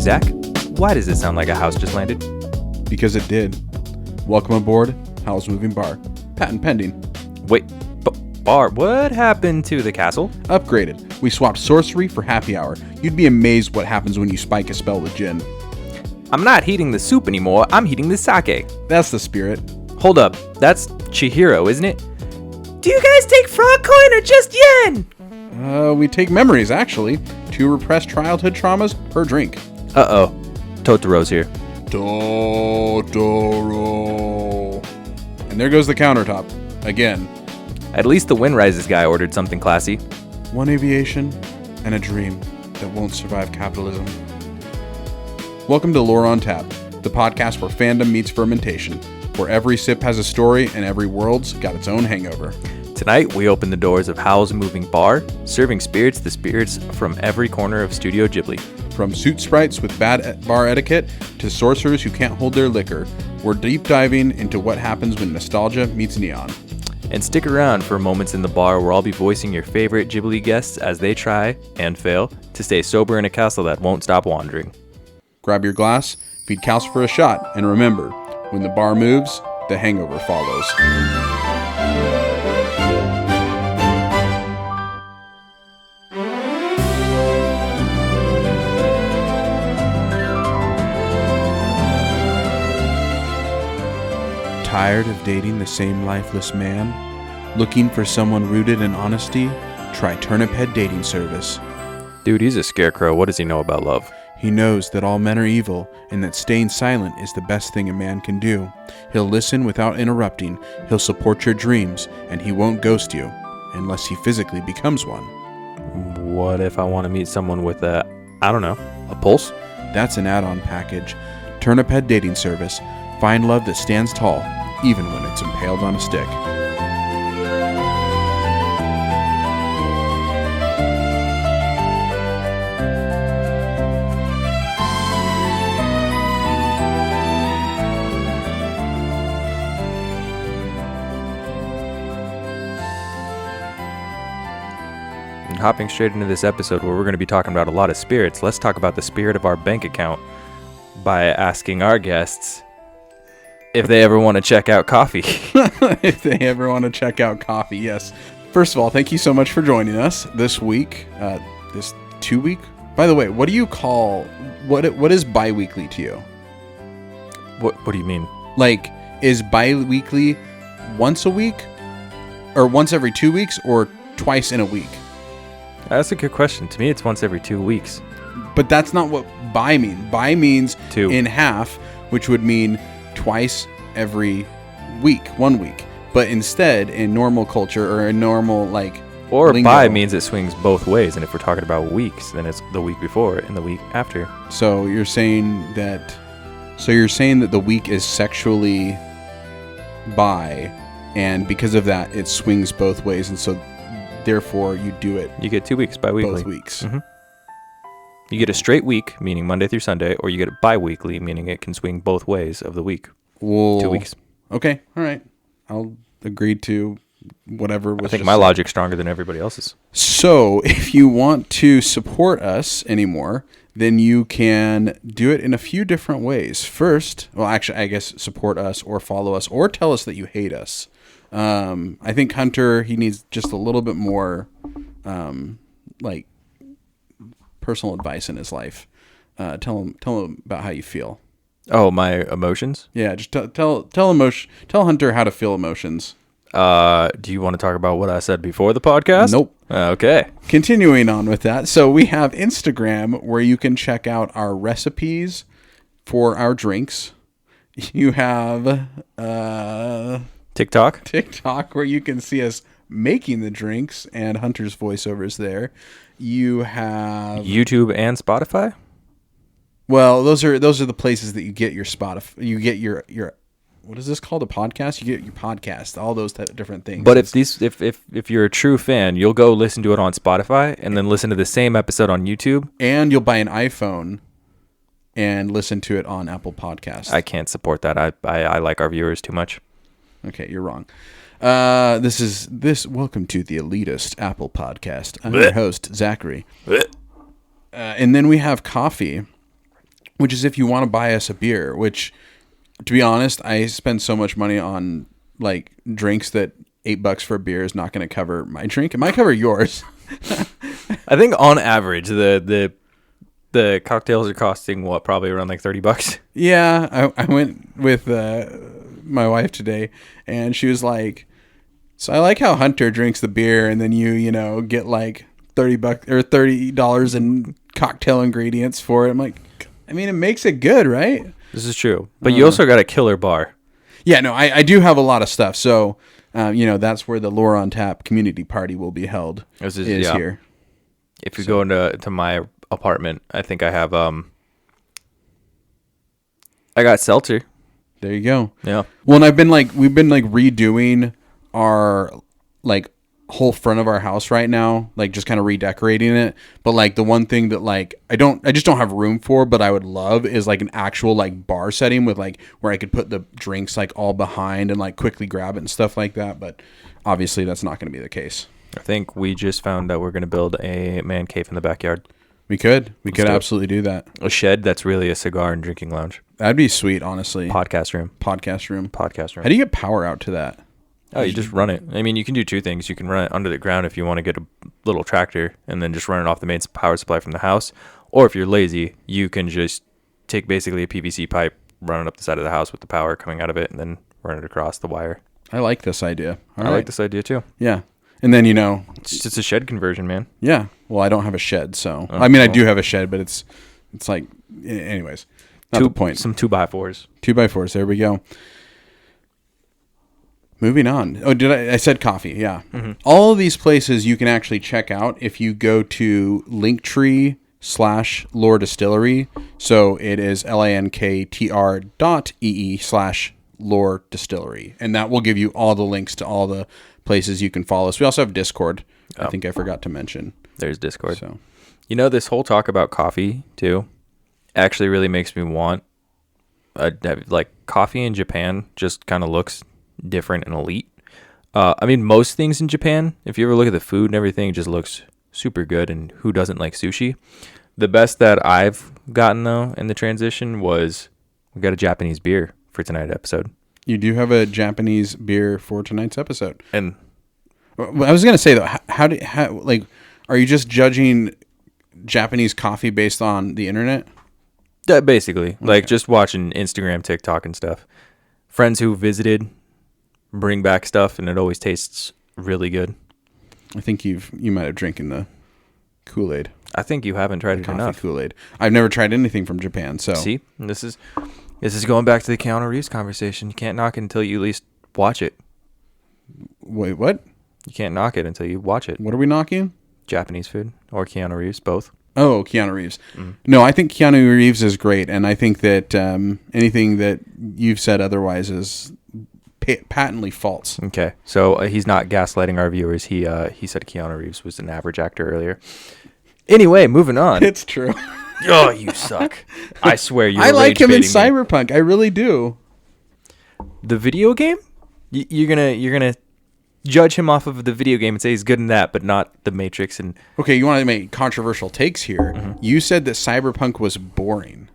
Zach, why does it sound like a house just landed? Because it did. Welcome aboard Howl's Moving Bar. Patent pending. Wait, bar, what happened to the castle? Upgraded. We swapped sorcery for happy hour. You'd be amazed what happens when you spike a spell with gin. I'm not heating the soup anymore, I'm heating the sake. That's the spirit. Hold up, that's Chihiro, isn't it? Do you guys take frog coin or just yen? We take memories, actually. 2 repressed childhood traumas per drink. Uh-oh, Totoro's here. Totoro. And there goes the countertop. Again. At least the Wind Rises guy ordered something classy. One aviation and a dream that won't survive capitalism. Welcome to Lore on Tap, the podcast where fandom meets fermentation, where every sip has a story and every world's got its own hangover. Tonight, we open the doors of Howl's Moving Bar, serving spirits the spirits from every corner of Studio Ghibli. From suit sprites with bad bar etiquette to sorcerers who can't hold their liquor, we're deep diving into what happens when nostalgia meets neon. And stick around for moments in the bar where I'll be voicing your favorite Ghibli guests as they try, and fail, to stay sober in a castle that won't stop wandering. Grab your glass, feed Calcifer a shot, and remember, when the bar moves, the hangover follows. Tired of dating the same lifeless man? Looking for someone rooted in honesty? Try Turnip Head Dating Service. Dude, he's a scarecrow. What does he know about love? He knows that all men are evil and that staying silent is the best thing a man can do. He'll listen without interrupting, he'll support your dreams, and he won't ghost you, unless he physically becomes one. What if I want to meet someone with a pulse? That's an add-on package. Turnip Head Dating Service. Find love that stands tall, even when it's impaled on a stick. And hopping straight into this episode where we're going to be talking about a lot of spirits, let's talk about the spirit of our bank account by asking our guests if they ever want to check out coffee. If they ever want to check out coffee, yes. First of all, thank you so much for joining us this week, this 2 week. By the way, what do you call, what is bi-weekly to you? What do you mean? Like, is bi-weekly once a week, or once every 2 weeks, or twice in a week? That's a good question. To me, it's once every 2 weeks. But that's not what bi means. Bi means 2 in half, which would mean twice every week, 1 week. But instead, in normal culture or in normal or lingo, bi means it swings both ways, and if we're talking about weeks, then it's the week before and the week after. So you're saying that the week is sexually bi, and because of that, it swings both ways, and so therefore you do it. You get 2 weeks bi-weekly. Both weeks. Mm-hmm. You get a straight week, meaning Monday through Sunday, or you get it bi-weekly, meaning it can swing both ways of the week. Well, 2 weeks. Okay, all right. I'll agree to whatever was I think my logic's stronger than everybody else's. So if you want to support us anymore, then you can do it in a few different ways. First, well, actually, I guess support us or follow us or tell us that you hate us. I think Hunter, he needs just a little bit more, personal advice in his life. Tell him about how you feel. Oh, my emotions? Yeah, just tell Hunter how to feel emotions. Do you want to talk about what I said before the podcast? Nope. Okay. Continuing on with that. So we have Instagram where you can check out our recipes for our drinks. You have TikTok where you can see us making the drinks and Hunter's voiceovers there. You have YouTube and Spotify? Well, those are the places that you get your Spotify. You get your what is this called? A podcast? You get your podcast. All those different things. But if you're a true fan, you'll go listen to it on Spotify and then listen to the same episode on YouTube. And you'll buy an iPhone and listen to it on Apple Podcasts. I can't support that. I like our viewers too much. Okay, you're wrong. Welcome to the elitist Apple Podcast. I'm your host, Zachary. And then we have coffee. which is if you want to buy us a beer, which, to be honest, I spend so much money on like drinks that $8 for a beer is not going to cover my drink. It might cover yours. I think on average, the cocktails are costing what, probably around like $30. Yeah, I went with my wife today, and she was like, "So I like how Hunter drinks the beer, and then you know, get like $30 or $30 in cocktail ingredients for it." I'm like, I mean, it makes it good, right? This is true, but you also got a killer bar. Yeah, no, I do have a lot of stuff, so you know, that's where the Lore on Tap community party will be held. Here. If you go into my apartment, I think I have I got seltzer. There you go. Yeah. Well, and we've been redoing our like whole front of our house right now, like just kind of redecorating it. But like the one thing that like I just don't have room for, but I would love is like an actual like bar setting with like where I could put the drinks like all behind and like quickly grab it and stuff like that. But obviously that's not going to be the case. I think we just found out we're going to build a man cave in the backyard. We could absolutely do that. A shed that's really a cigar and drinking lounge. That'd be sweet, honestly. Podcast room. How do you get power out to that? Oh, you just run it. I mean, you can do two things. You can run it under the ground if you want to get a little tractor and then just run it off the main power supply from the house. Or if you're lazy, you can just take basically a PVC pipe, run it up the side of the house with the power coming out of it, and then run it across the wire. I like this idea. I like this idea too. Yeah. And then, you know, it's just a shed conversion, man. Yeah. Well, I don't have a shed, so I mean, I do have a shed, but it's like, anyways, not the point. Some 2x4s. 2x4s. There we go. Moving on. Oh, I said coffee. Yeah. Mm-hmm. All of these places you can actually check out if you go to Linktree/Lore Distillery. So it is linktr.ee/Lore Distillery, and that will give you all the links to all the places you can follow us. We also have Discord. I think I forgot to mention. There's Discord. So, you know, this whole talk about coffee too actually really makes me want like coffee in Japan just kind of looks different and elite. I mean, most things in Japan, if you ever look at the food and everything, it just looks super good. And who doesn't like sushi? The best that I've gotten though in the transition was we got a Japanese beer for tonight's episode. You do have a Japanese beer for tonight's episode. And I was gonna say though, how are you just judging Japanese coffee based on the internet? Basically, okay. Like just watching Instagram, TikTok, and stuff. Friends who visited bring back stuff, and it always tastes really good. I think you might have drinking the Kool-Aid. I think you haven't tried it enough. Kool-Aid. I've never tried anything from Japan. So see, this is going back to the Keanu Reeves conversation. You can't knock it until you at least watch it. Wait, what? You can't knock it until you watch it. What are we knocking? Japanese food or Keanu Reeves, both. Oh, Keanu Reeves. No, I think Keanu Reeves is great, and I think that anything that you've said otherwise is patently false. Okay, so he's not gaslighting our viewers. He said Keanu Reeves was an average actor earlier. Anyway, moving on. It's true. Oh, you suck. I swear you. I like him in Cyberpunk. I really do. The video game? You're gonna judge him off of the video game and say he's good in that, but not the Matrix. And okay, you want to make controversial takes here. Mm-hmm. You said that Cyberpunk was boring.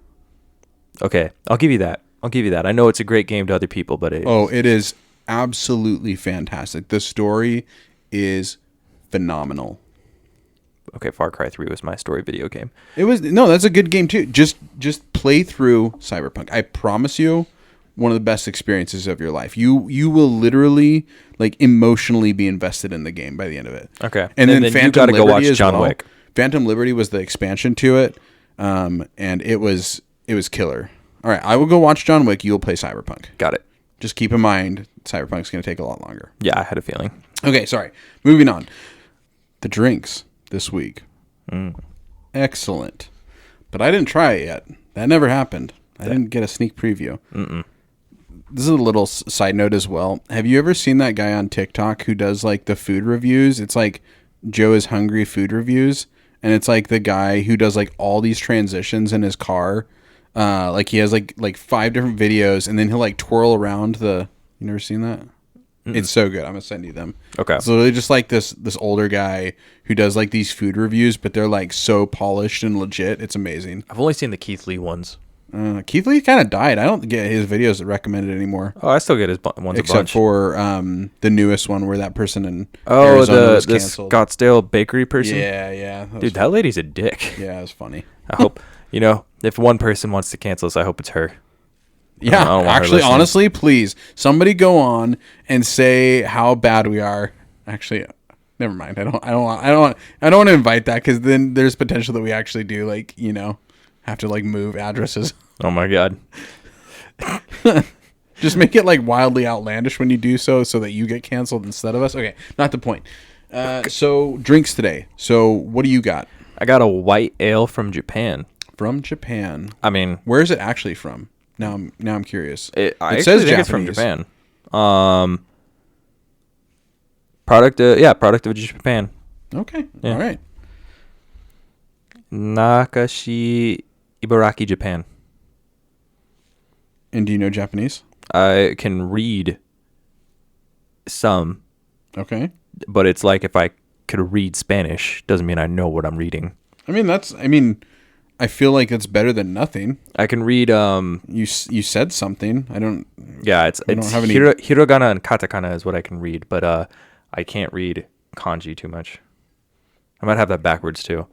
Okay, I'll give you that. I know it's a great game to other people, but it is absolutely fantastic. The story is phenomenal. Okay, Far Cry 3 was my story video game. That's a good game too. Just play through Cyberpunk. I promise you, one of the best experiences of your life. You will literally like emotionally be invested in the game by the end of it. Okay, and then Phantom you gotta Liberty go watch as John well. Wick. Phantom Liberty was the expansion to it, and it was killer. All right, I will go watch John Wick. You'll play Cyberpunk. Got it. Just keep in mind, Cyberpunk's going to take a lot longer. Yeah, I had a feeling. Okay, sorry. Moving on. The drinks this week. Excellent. But I didn't try it yet. That never happened. I didn't get a sneak preview. This is a little side note as well. Have you ever seen that guy on TikTok who does like the food reviews? It's like Joe is Hungry food reviews. And it's like the guy who does like all these transitions in his car. Like he has like 5 different videos, and then he'll like twirl around the. You never seen that? It's so good. I'm gonna send you them. Okay. So they're just like this older guy who does like these food reviews, but they're like so polished and legit. It's amazing. I've only seen the Keith Lee ones. Keith Lee kind of died. I don't get his videos recommended anymore. Oh, I still get his ones a Except bunch. for the newest one where that person in Oh, Arizona was the canceled. Scottsdale bakery person? Yeah. Dude, that lady's a dick. Yeah, it was funny. I hope, if one person wants to cancel us, I hope it's her. Yeah, I don't want her actually, listening. honestly, please, somebody go on and say how bad we are. Actually, never mind. I don't want to invite that because then there's potential that we actually do have to move addresses. Oh my God. Just make it wildly outlandish when you do so that you get canceled instead of us. Okay, not the point. So drinks today. So what do you got? I got a white ale from Japan. From Japan. I mean, Where is it actually from? Now I'm curious. I It actually says think it's from Japanese. Japan. Product of Japan. Okay, Yeah. all right. Nakashi, Ibaraki, Japan. And do you know Japanese? I can read some, Okay. but it's like if I could read Spanish, doesn't mean I know what I'm reading. I feel like it's better than nothing. I can read. You said something. I don't. Yeah, it's don't have any- hiragana and katakana is what I can read, but I can't read kanji too much. I might have that backwards too.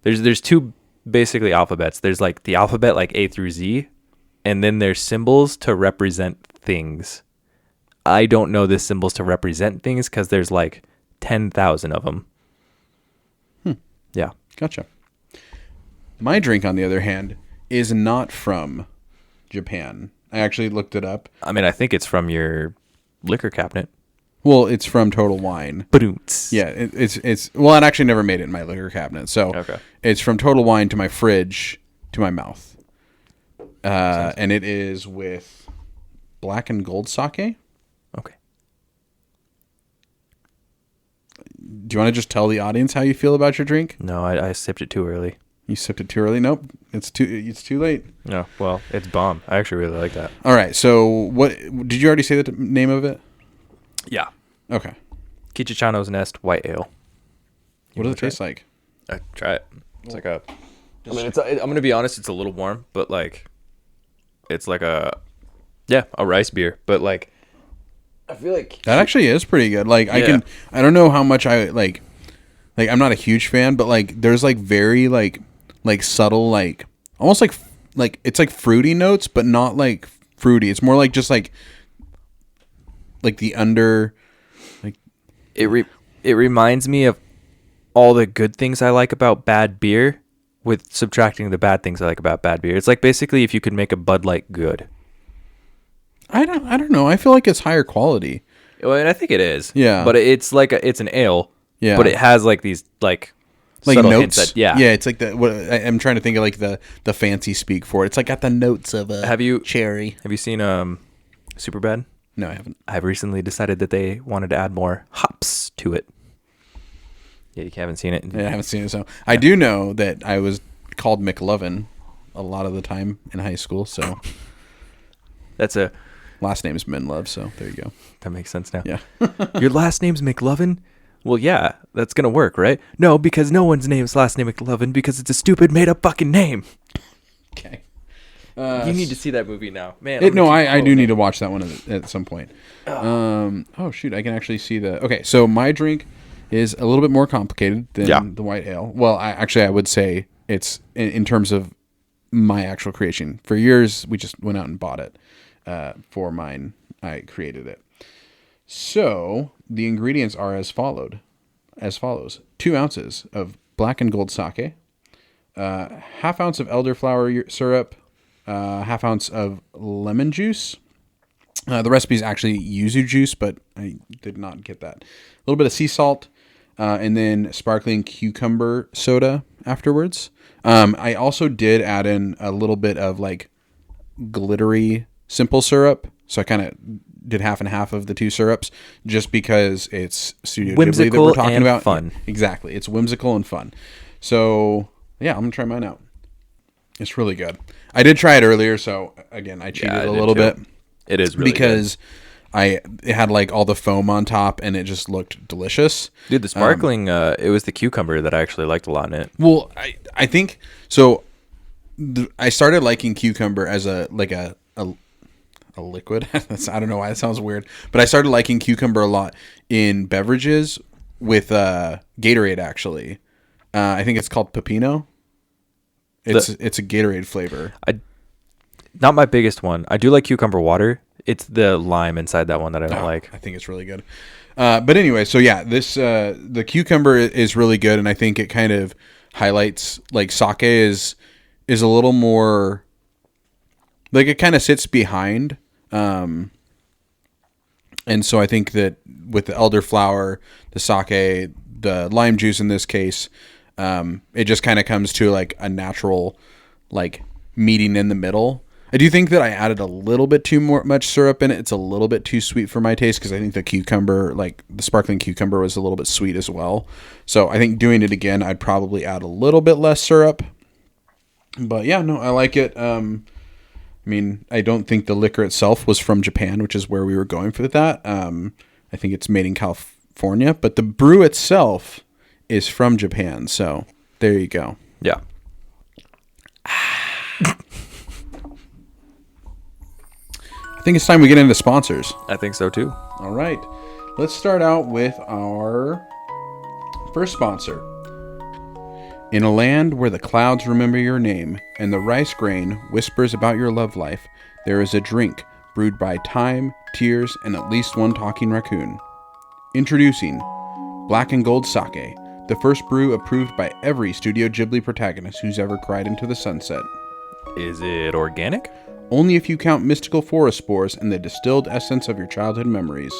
There's two basically alphabets. There's like the alphabet like A through Z, and then there's symbols to represent things. I don't know the symbols to represent things because there's like 10,000 of them. Yeah. Gotcha. My drink, on the other hand, is not from Japan. I actually looked it up. I mean, I think it's from your liquor cabinet. Well, it's from Total Wine. Ba-doonts. Yeah, it's well, it actually never made it in my liquor cabinet. So Okay. It's from Total Wine to my fridge to my mouth. And it is with black and gold sake. Okay. Do you want to just tell the audience how you feel about your drink? No, I sipped it too early. You sipped it too early? Nope. It's too late. No, well, it's bomb. I actually really like that. All right. So what did you already say the name of it? Yeah. Okay. Kichichano's Nest White Ale. What does it taste like? Try it. It's like a. I mean, I'm gonna be honest. It's a little warm, but like, it's like a rice beer. But like, I feel like That actually is pretty good. Like Yeah. I don't know how much I like I'm not a huge fan, but like there's like very like subtle almost like it's like fruity notes, but not like fruity. It's more like just like the under like it reminds me of all the good things I like about bad beer, with subtracting the bad things I like about bad beer. It's like basically if you could make a Bud Light good. I don't know. I feel like it's higher quality. Well, and I think it is. Yeah. But it's like it's an ale. Yeah. But it has like these like subtle notes. hints that, yeah. Yeah, it's like I'm trying to think of like the fancy speak for it. It's like got the notes of a cherry. Have you seen Superbad? No, I haven't. I've recently decided that they wanted to add more hops to it. Yeah, you haven't seen it. Yeah, I haven't seen it. So I do know that I was called McLovin a lot of the time in high school. So That's a last name is Minlove. So there you go. that makes sense now. Yeah. Your last name's McLovin? Well, yeah, that's gonna work, right? No, because no one's name's last name McLovin because it's a stupid made up fucking name. Okay. You need to see that movie now, man. I do need to watch that one at some point. Oh shoot, I can actually see the. Okay, so my drink is a little bit more complicated than the white ale. Well, I would say it's in terms of my actual creation. For years, we just went out and bought it. For mine, I created it. So the ingredients are as follows: 2 ounces of black and gold sake, half ounce of elderflower syrup, half ounce of lemon juice. The recipe is actually yuzu juice, but I did not get that. A little bit of sea salt, and then sparkling cucumber soda afterwards. I also did add in a little bit of like glittery simple syrup. So I kind of did half and half of the 2 syrups just because it's Studio Ghibli that we're talking about. Fun. Exactly. It's whimsical and fun. So yeah, I'm going to try mine out. It's really good. I did try it earlier, so again, I cheated a little bit. It is really because it had like all the foam on top and it just looked delicious. Dude, the sparkling, it was the cucumber that I actually liked a lot in it. Well, I think so. I started liking cucumber as a liquid. I don't know why that sounds weird, but I started liking cucumber a lot in beverages with Gatorade. Actually, I think it's called Pepino. It's a Gatorade flavor. Not my biggest one. I do like cucumber water. It's the lime inside that one that I don't like. I think it's really good. But anyway, so yeah, this the cucumber is really good, and I think it kind of highlights like sake is a little more like it kind of sits behind. And so I think that with the elderflower, the sake, the lime juice in this case, it just kind of comes to like a natural like meeting in the middle. I do think that I added a little bit much syrup in it. It's a little bit too sweet for my taste because I think the cucumber, like the sparkling cucumber, was a little bit sweet as well. So I think doing it again, I'd probably add a little bit less syrup. But yeah, no, I like it. I mean, I don't think the liquor itself was from Japan, which is where we were going for that. I think it's made in California, but the brew itself is from Japan. So there you go. Yeah. I think it's time we get into sponsors. I think so too. All right. Let's start out with our first sponsor. In a land where the clouds remember your name and the rice grain whispers about your love life, there is a drink brewed by time, tears, and at least one talking raccoon. Introducing Black and Gold Sake, the first brew approved by every Studio Ghibli protagonist who's ever cried into the sunset. Is it organic? Only if you count mystical forest spores and the distilled essence of your childhood memories.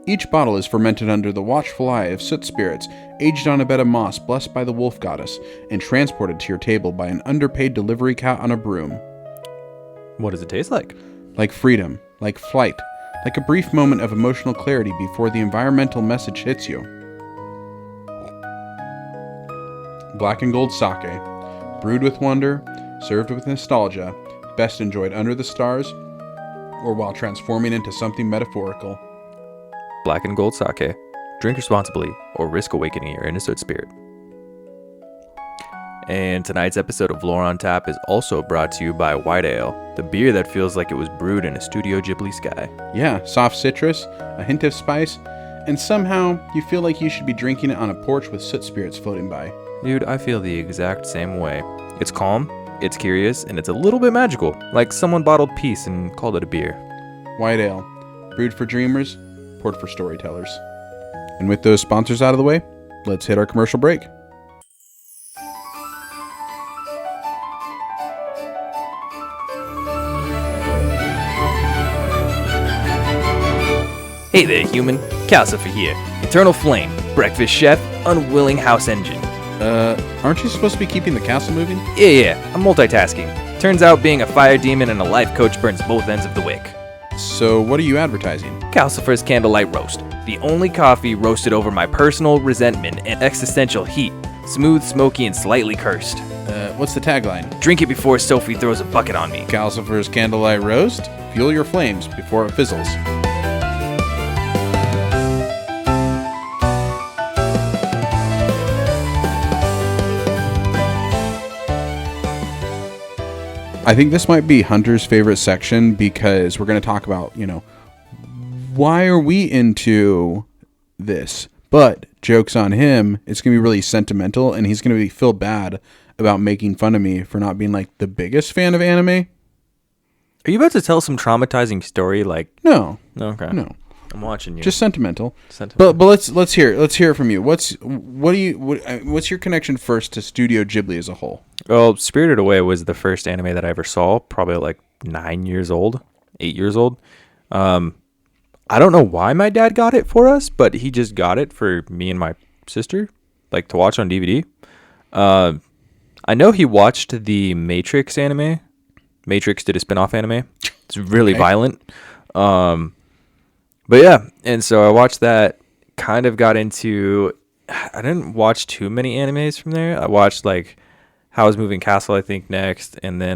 Each bottle is fermented under the watchful eye of soot spirits, aged on a bed of moss blessed by the wolf goddess, and transported to your table by an underpaid delivery cat on a broom. What does it taste like? Like freedom, like flight, like a brief moment of emotional clarity before the environmental message hits you. Black and Gold Sake, brewed with wonder, served with nostalgia, best enjoyed under the stars, or while transforming into something metaphorical. Black and Gold Sake. Drink responsibly, or risk awakening your innocent spirit. And tonight's episode of Lore on Tap is also brought to you by White Ale, the beer that feels like it was brewed in a Studio Ghibli sky. Yeah, soft citrus, a hint of spice, and somehow you feel like you should be drinking it on a porch with soot spirits floating by. Dude, I feel the exact same way. It's calm, it's curious, and it's a little bit magical, like someone bottled peace and called it a beer. White Ale, brewed for dreamers, poured for storytellers. And with those sponsors out of the way, let's hit our commercial break. Hey there, human. Calcifer here. Eternal Flame, Breakfast Chef, Unwilling House Engine. Aren't you supposed to be keeping the castle moving? Yeah, I'm multitasking. Turns out being a fire demon and a life coach burns both ends of the wick. So what are you advertising? Calcifer's Candlelight Roast, the only coffee roasted over my personal resentment and existential heat. Smooth, smoky, and slightly cursed. What's the tagline? Drink it before Sophie throws a bucket on me. Calcifer's Candlelight Roast? Fuel your flames before it fizzles. I think this might be Hunter's favorite section because we're going to talk about, why are we into this? But joke's on him, it's going to be really sentimental, and he's going to feel bad about making fun of me for not being like the biggest fan of anime. Are you about to tell some traumatizing story? No. Okay. No. I'm watching you. Just sentimental. But let's hear it from you. What's your connection first to Studio Ghibli as a whole? Well, Spirited Away was the first anime that I ever saw, probably like 8 years old. I don't know why my dad got it for us, but he just got it for me and my sister, like to watch on DVD. I know he watched the Matrix anime. Matrix did a spin-off anime. It's really violent. But yeah, and so I watched that, kind of got into, I didn't watch too many animes from there. I watched like Howl's Moving Castle, I think, next, and then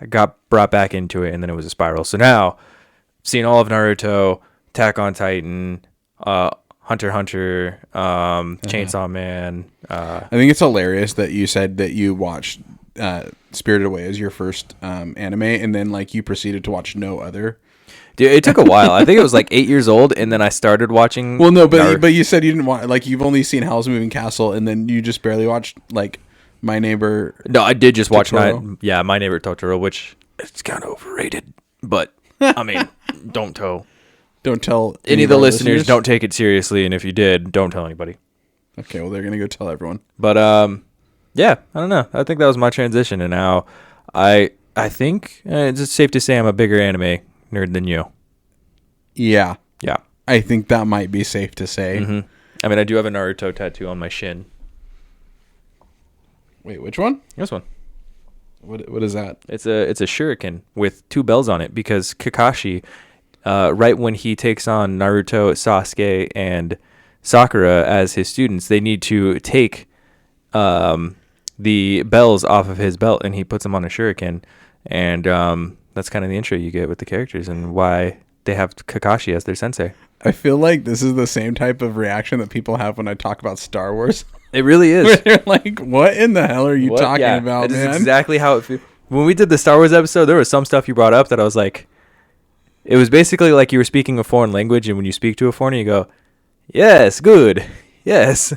got brought back into it, and then it was a spiral. So now, seeing all of Naruto, Attack on Titan, Hunter x Hunter, Chainsaw Man. I think it's hilarious that you said that you watched Spirited Away as your first anime, and then like you proceeded to watch no other. Dude, it took a while. I think it was like 8 years old, and then I started watching. Well, no, but you said you didn't want, like, you've only seen Howl's Moving Castle, and then you just barely watched like My Neighbor. No, I did just watch My Totoro. Neighbor Totoro, which it's kind of overrated. But I mean, don't tell any of the listeners. Don't take it seriously, and if you did, don't tell anybody. Okay, well, they're gonna go tell everyone. But yeah, I don't know. I think that was my transition, and now I think it's safe to say I'm a bigger anime nerd than you. Yeah, Yeah. I think that might be safe to say. Mm-hmm. I mean, I do have a Naruto tattoo on my shin. Wait, which one? This one. What is that? It's a shuriken with 2 bells on it because Kakashi, right when he takes on Naruto, Sasuke, and Sakura as his students, they need to take the bells off of his belt, and he puts them on a shuriken, and that's kind of the intro you get with the characters and why they have Kakashi as their sensei. I feel like this is the same type of reaction that people have when I talk about Star Wars. It really is. They're like, what in the hell are you talking about, man? That is exactly how it feels. When we did the Star Wars episode, there was some stuff you brought up that I was like, it was basically like you were speaking a foreign language, and when you speak to a foreigner, you go, yes, good, yes.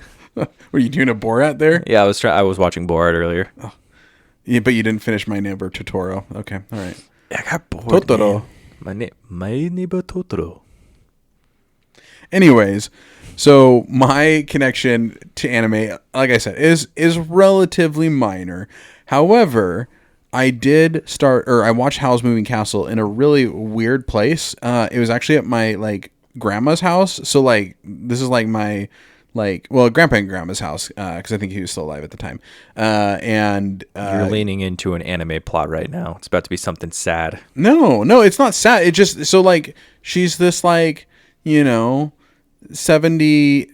Were you doing a Borat there? Yeah, I was watching Borat earlier. Oh. Yeah, but you didn't finish My Neighbor Totoro. Okay, all right. I got bored. Totoro. Man. My neighbor Totoro. Anyways, so my connection to anime, like I said, is relatively minor. However, I watched Howl's Moving Castle in a really weird place. It was actually at my like grandma's house. So like this is like my grandpa and grandma's house because I think he was still alive at the time. You're leaning into an anime plot right now. It's about to be something sad. No, it's not sad. It just so like she's this like 70,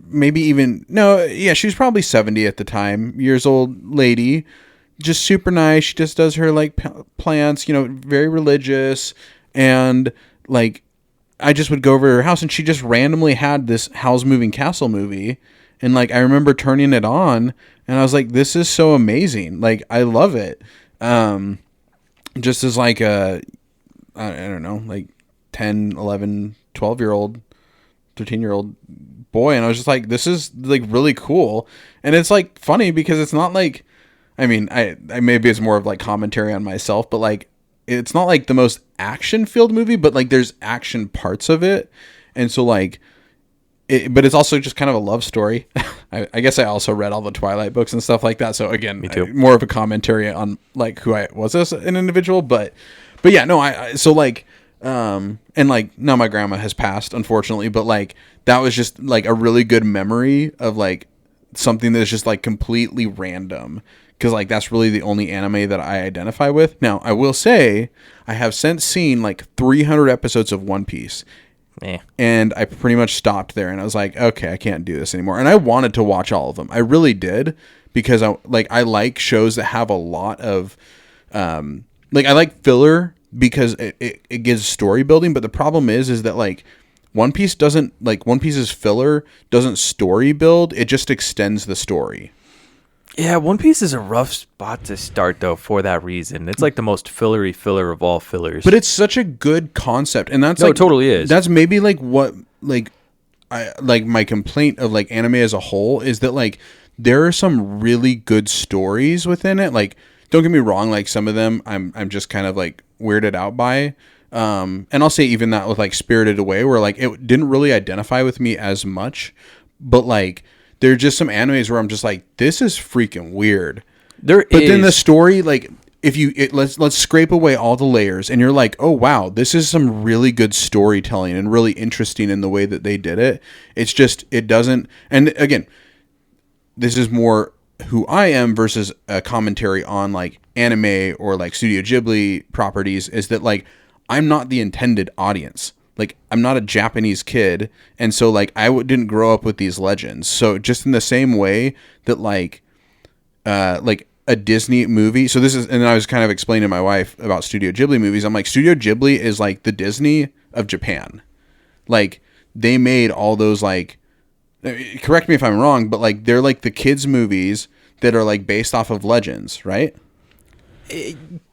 maybe even she was probably 70 at the time, years old lady, just super nice. She just does her like plants, very religious, and like I just would go over to her house and she just randomly had this Howl's Moving Castle movie, and like I remember turning it on and I was like, this is so amazing, like I love it. Just as like a I don't know, like 10, 11, 12-year-old, 13-year-old boy, and I was just like, this is like really cool. And it's like funny because it's not like, I mean, I maybe it's more of like commentary on myself, but like it's not like the most action filled movie, but like there's action parts of it. And so like but it's also just kind of a love story. I guess I also read all the Twilight books and stuff like that, so again, me too. More of a commentary on like who I was as an individual. But yeah, no, I so like and like now my grandma has passed, unfortunately, but like that was just like a really good memory of like something that's just like completely random, because like that's really the only anime that I identify with. Now I will say I have since seen like 300 episodes of One Piece, and I pretty much stopped there, and I was like, okay, I can't do this anymore. And I wanted to watch all of them, I really did, because I like shows that have a lot of like I like filler because it gives story building. But the problem is that like One Piece's filler doesn't story build, it just extends the story. Yeah, One Piece is a rough spot to start though for that reason. It's like the most fillery filler of all fillers. But it's such a good concept, and that's it totally is. That's maybe like what like I like my complaint of like anime as a whole is that like there are some really good stories within it. Like, don't get me wrong, like some of them I'm just kind of like weirded out by. And I'll say even that with like Spirited Away, where like it didn't really identify with me as much, but like there are just some animes where I'm just like, this is freaking weird. But then the story, like if let's scrape away all the layers and you're like, oh wow, this is some really good storytelling and really interesting in the way that they did it. It's just, it doesn't, and again, this is more who I am versus a commentary on like anime or like Studio Ghibli properties, is that like I'm not the intended audience. Like I'm not a Japanese kid, and so like I didn't grow up with these legends. So just in the same way that like a Disney movie. So this is, and I was kind of explaining to my wife about Studio Ghibli movies. I'm like, Studio Ghibli is like the Disney of Japan. Like they made all those like, correct me if I'm wrong, but like they're like the kids movies that are like based off of legends, right?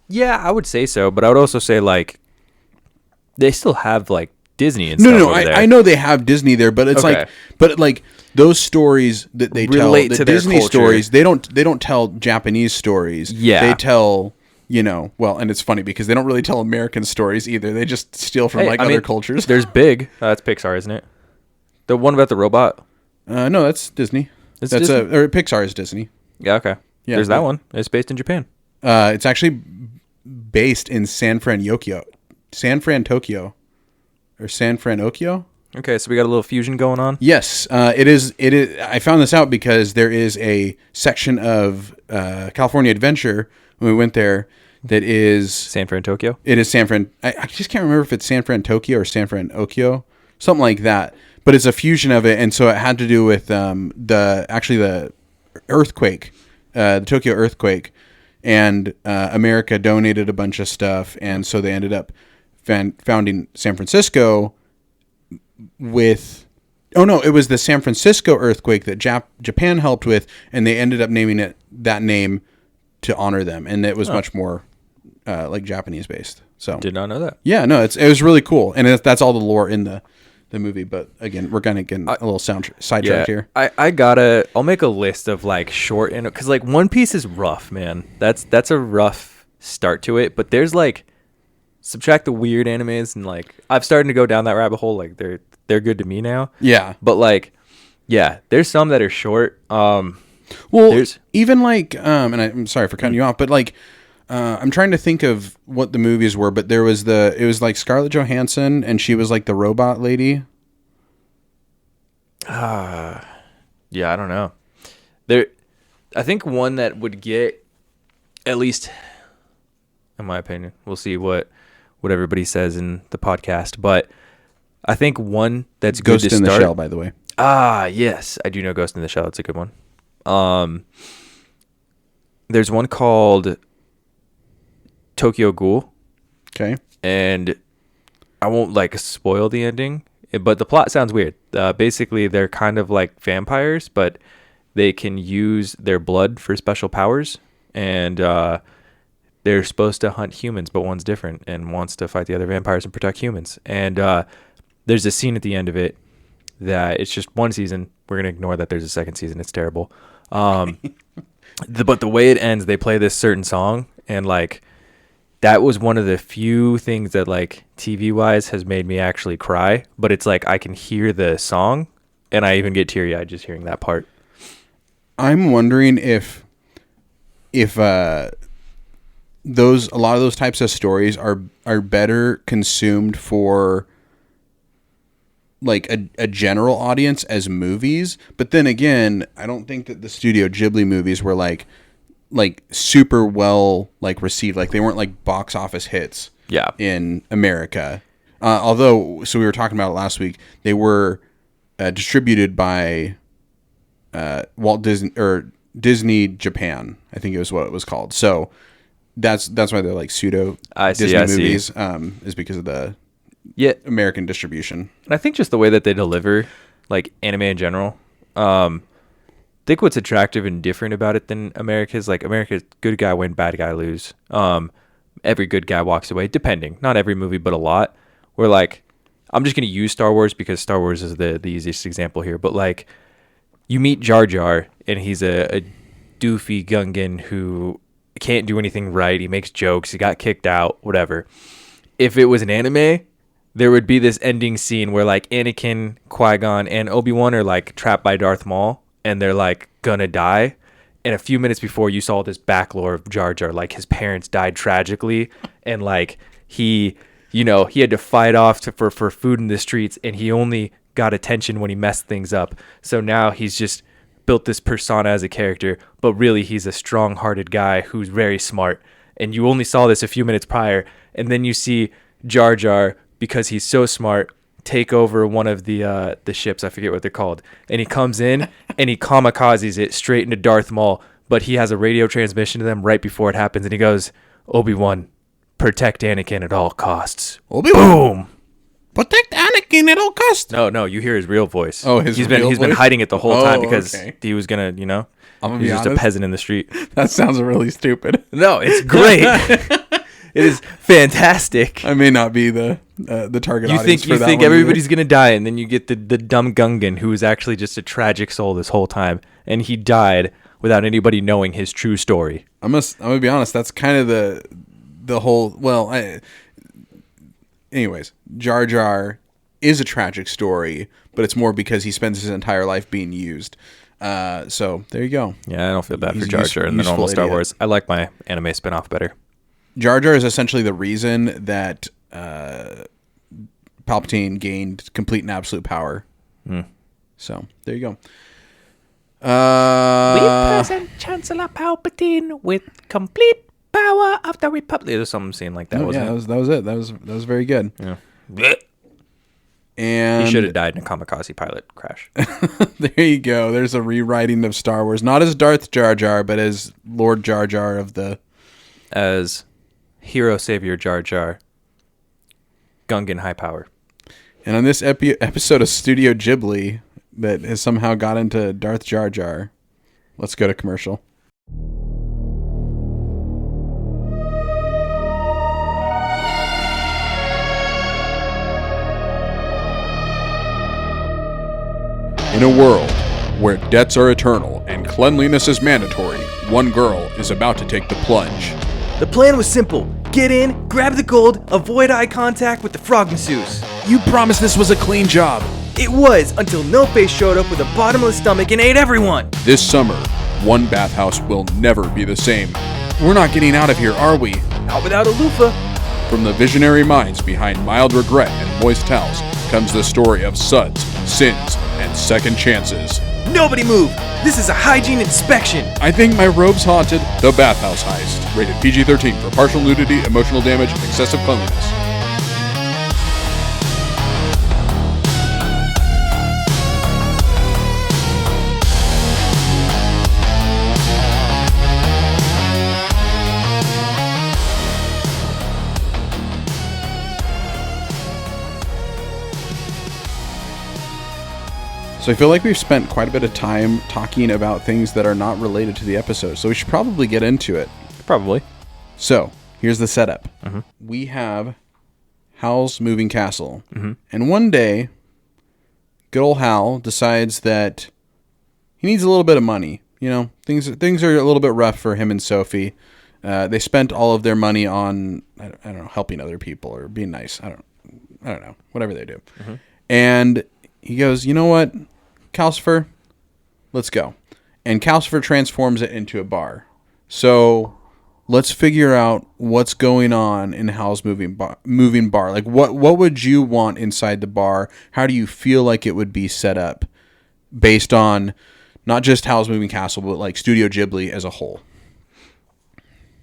Yeah, I would say so, but I would also say like they still have like Disney and No, stuff no, over there. I know they have Disney there, but it's Okay. like those stories that they Relate tell, to the their Disney culture. stories, they don't tell Japanese stories. Yeah. They tell, well, and it's funny because they don't really tell American stories either. They just steal from Hey, I other mean, cultures. There's Big. That's Pixar, isn't it? The one about the robot. No, that's Disney. It's That's Disney? or Pixar is Disney. Yeah, okay. Yeah, There's that but- one. It's based in Japan. It's actually based in San Fran, Tokyo, or San Fran, Okio. Okay, so we got a little fusion going on. Yes, it is. It is. I found this out because there is a section of California Adventure when we went there that is San Fran, Tokyo. It is San Fran. I just can't remember if it's San Fran, Tokyo or San Fran, Okio, something like that. But it's a fusion of it, and so it had to do with the earthquake, the Tokyo earthquake, and America donated a bunch of stuff, and so they ended up founding San Francisco with. Oh no, it was the San Francisco earthquake that Japan helped with, and they ended up naming it that name to honor them, and it was much more like Japanese based. So Did not know that. yeah, no, it was really cool, and that's all the lore in the movie. But again, we're gonna get a little sidetracked here. I'll make a list of like short because like One Piece is rough, man. That's a rough start to it. But there's like subtract the weird animes and like I've started to go down that rabbit hole. Like they're good to me now. Yeah, But like yeah, there's some that are short. well, there's- even like and I'm sorry for cutting you off, but like. I'm trying to think of what the movies were, but it was like Scarlett Johansson, and she was like the robot lady. Yeah, I don't know. I think one that would get at least, in my opinion, we'll see what everybody says in the podcast, but I think one that's good Ghost to in start. the Shell, by the way. Yes, I do know Ghost in the Shell. It's a good one. There's one called Tokyo Ghoul, Okay. and I won't like spoil the ending, but the plot sounds weird. Basically, they're kind of like vampires, but they can use their blood for special powers, and they're supposed to hunt humans, but one's different and wants to fight the other vampires and protect humans. And there's a scene at the end of it that it's just one season. We're gonna ignore that there's a second season. It's terrible. But the way it ends, they play this certain song, and like that was one of the few things that like TV wise has made me actually cry. But it's like I can hear the song, and I even get teary eyed just hearing that part. I'm wondering if a lot of those types of stories are better consumed for like a general audience as movies, but then again, I don't think that the Studio Ghibli movies were like super well like received. Like they weren't like box office hits. Yeah. In America, although so we were talking about it last week, they were distributed by Walt Disney or Disney Japan, I think it was what it was called. So that's why they're like pseudo Disney movies, is because of the American distribution. And I think just the way that they deliver like anime in general, I think what's attractive and different about it than America's like America's good guy win, bad guy lose. Every good guy walks away, depending, not every movie, but a lot. Where like, I'm just going to use Star Wars because Star Wars is the easiest example here. But like, you meet Jar Jar and he's a doofy Gungan who can't do anything right. He makes jokes. He got kicked out, whatever. If it was an anime, there would be this ending scene where like Anakin, Qui-Gon, and Obi-Wan are like trapped by Darth Maul and they're like gonna die. And a few minutes before you saw this back lore of Jar Jar, like his parents died tragically and like he had to fight off for food in the streets and he only got attention when he messed things up. So now he's just built this persona as a character, but really he's a strong-hearted guy who's very smart. And you only saw this a few minutes prior, and then you see Jar Jar, because he's so smart, take over one of the ships. I forget what they're called. And he comes in and he kamikazes it straight into Darth Maul, but he has a radio transmission to them right before it happens, and he goes, "Obi-Wan, protect Anakin at all costs." Obi-Wan, boom. protect Anakin thinking it'll cost. No, you hear his real voice. Oh, he's been been hiding it the whole time because okay. he was gonna, I'm gonna he's be just a honest. peasant in the street. That sounds really stupid. No, it's great. It is fantastic. I may not be the target audience for that. You think one everybody's either. gonna die, and then you get the dumb Gungan who was actually just a tragic soul this whole time, and he died without anybody knowing his true story. I'm gonna be honest. That's kind of the whole. Well, anyways, Jar Jar is a tragic story, but it's more because he spends his entire life being used. So there you go. Yeah, I don't feel bad He's for Jar Jar in the normal Star idiot. Wars. I like my anime spinoff better. Jar Jar is essentially the reason that Palpatine gained complete and absolute power. So there you go. We present Chancellor Palpatine with complete power of the Republic. There's something scene like that, wasn't yeah, it? that was it. That was very good. Yeah. And He should have died in a kamikaze pilot crash. there you go. There's a rewriting of Star Wars, not as Darth Jar Jar, but as Lord Jar Jar of the. As hero savior Jar Jar. Gungan high power. And on this episode of Studio Ghibli that has somehow got into Darth Jar Jar, let's go to commercial. In a world where debts are eternal and cleanliness is mandatory, one girl is about to take the plunge. The plan was simple. Get in, grab the gold, avoid eye contact with the frog masseuse. You promised this was a clean job. It was, until No Face showed up with a bottomless stomach and ate everyone. This summer, one bathhouse will never be the same. We're not getting out of here, are we? Not without a loofah. From the visionary minds behind Mild Regret and Moist Towels comes the story of suds, sins, and second chances. Nobody move. This is a hygiene inspection. I think my robe's haunted. The Bathhouse Heist. Rated PG-13 for partial nudity, emotional damage, and excessive cleanliness. So I feel like we've spent quite a bit of time talking about things that are not related to the episode. So we should probably get into it. Probably. So here's the setup. Mm-hmm. We have Howl's moving castle. Mm-hmm. And one day, good old Howl decides that he needs a little bit of money. You know, things are a little bit rough for him and Sophie. They spent all of their money on, I don't know, helping other people or being nice. I don't know. Whatever they do. Mm-hmm. And he goes, you know what? Calcifer, let's go. And Calcifer transforms it into a bar. So let's figure out what's going on in Howl's moving bar. Like, what would you want inside the bar? How do you feel like it would be set up based on not just Howl's moving castle, but like Studio Ghibli as a whole?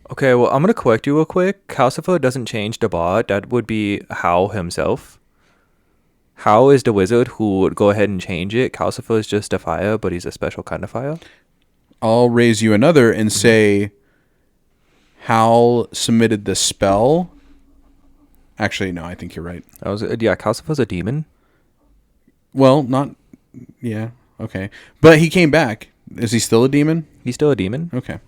Okay, well, I'm going to correct you real quick. Calcifer doesn't change the bar. That would be Howl himself. Howl is the wizard who would go ahead and change it. Calcifer is just a fire, but he's a special kind of fire. I'll raise you another and say Howl submitted the spell. Actually, no, I think you're right. Calcifer's a demon. Well, not... Yeah, okay. But he came back. Is he still a demon? He's still a demon. Okay.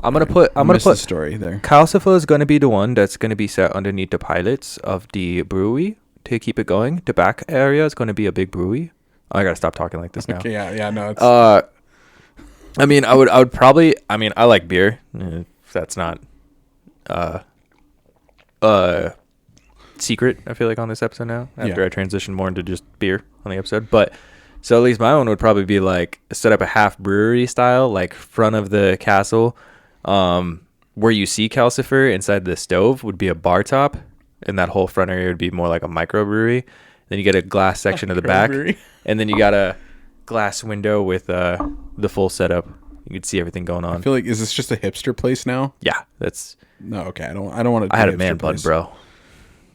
I'm gonna put the story there. Calcifer is gonna be the one that's gonna be set underneath the pilots of the brewery to keep it going. The back area is gonna be a big brewery. Oh, I gotta stop talking like this now. Okay, yeah, no. It's... I mean, I would probably. I mean, I like beer. If that's not secret, I feel like on this episode now. After I transitioned more into just beer on the episode, but. So at least my one would probably be like set up a half brewery style, like front of the castle, where you see Calcifer inside the stove would be a bar top, and that whole front area would be more like a microbrewery. Then you get a glass section of the back, and then you got a glass window with the full setup. You could see everything going on. I feel like, is this just a hipster place now? Yeah, that's. No, okay. I don't want to. I had a man bun, bro.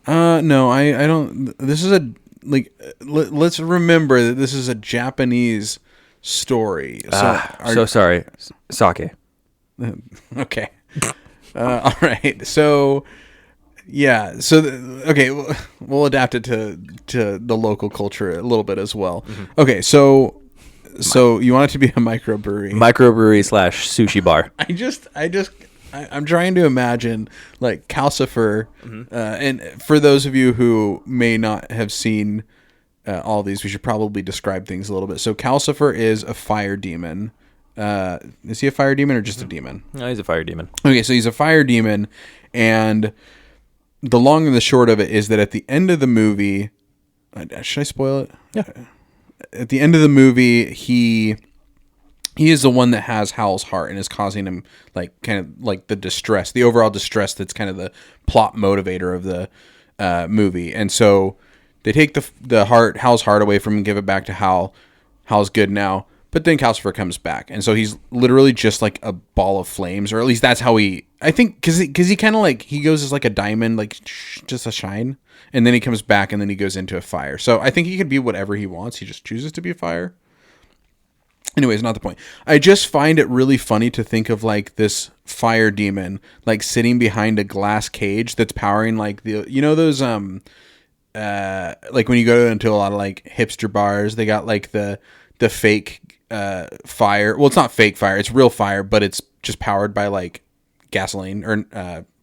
No, I don't. This is a. Like, let's remember that this is a Japanese story. So sorry. Sake. Okay. All right. So Yeah. So okay, we'll adapt it to the local culture a little bit as well. Okay, so you want it to be a microbrewery. Microbrewery slash sushi bar. I'm trying to imagine like Calcifer, and for those of you who may not have seen all these, we should probably describe things a little bit. So Calcifer is a fire demon. Is he a fire demon or just a demon? No, he's a fire demon. Okay, so he's a fire demon, and the long and the short of it is that at the end of the movie, should I spoil it? Yeah. At the end of the movie, he is the one that has Howl's heart and is causing him like kind of like the overall distress that's kind of the plot motivator of the movie. And so they take Howl's heart away from him and give it back to Howl. Howl's good now. But then Calcifer comes back. And so he's literally just like a ball of flames, or at least that's how I think, because he kind of like, he goes as like a diamond, like just a shine. And then he comes back and then he goes into a fire. So I think he could be whatever he wants. He just chooses to be a fire. Anyways, not the point. I just find it really funny to think of like this fire demon like sitting behind a glass cage that's powering like those like when you go into a lot of like hipster bars, they got like the fake fire. Well, it's not fake fire, it's real fire, but it's just powered by like gasoline or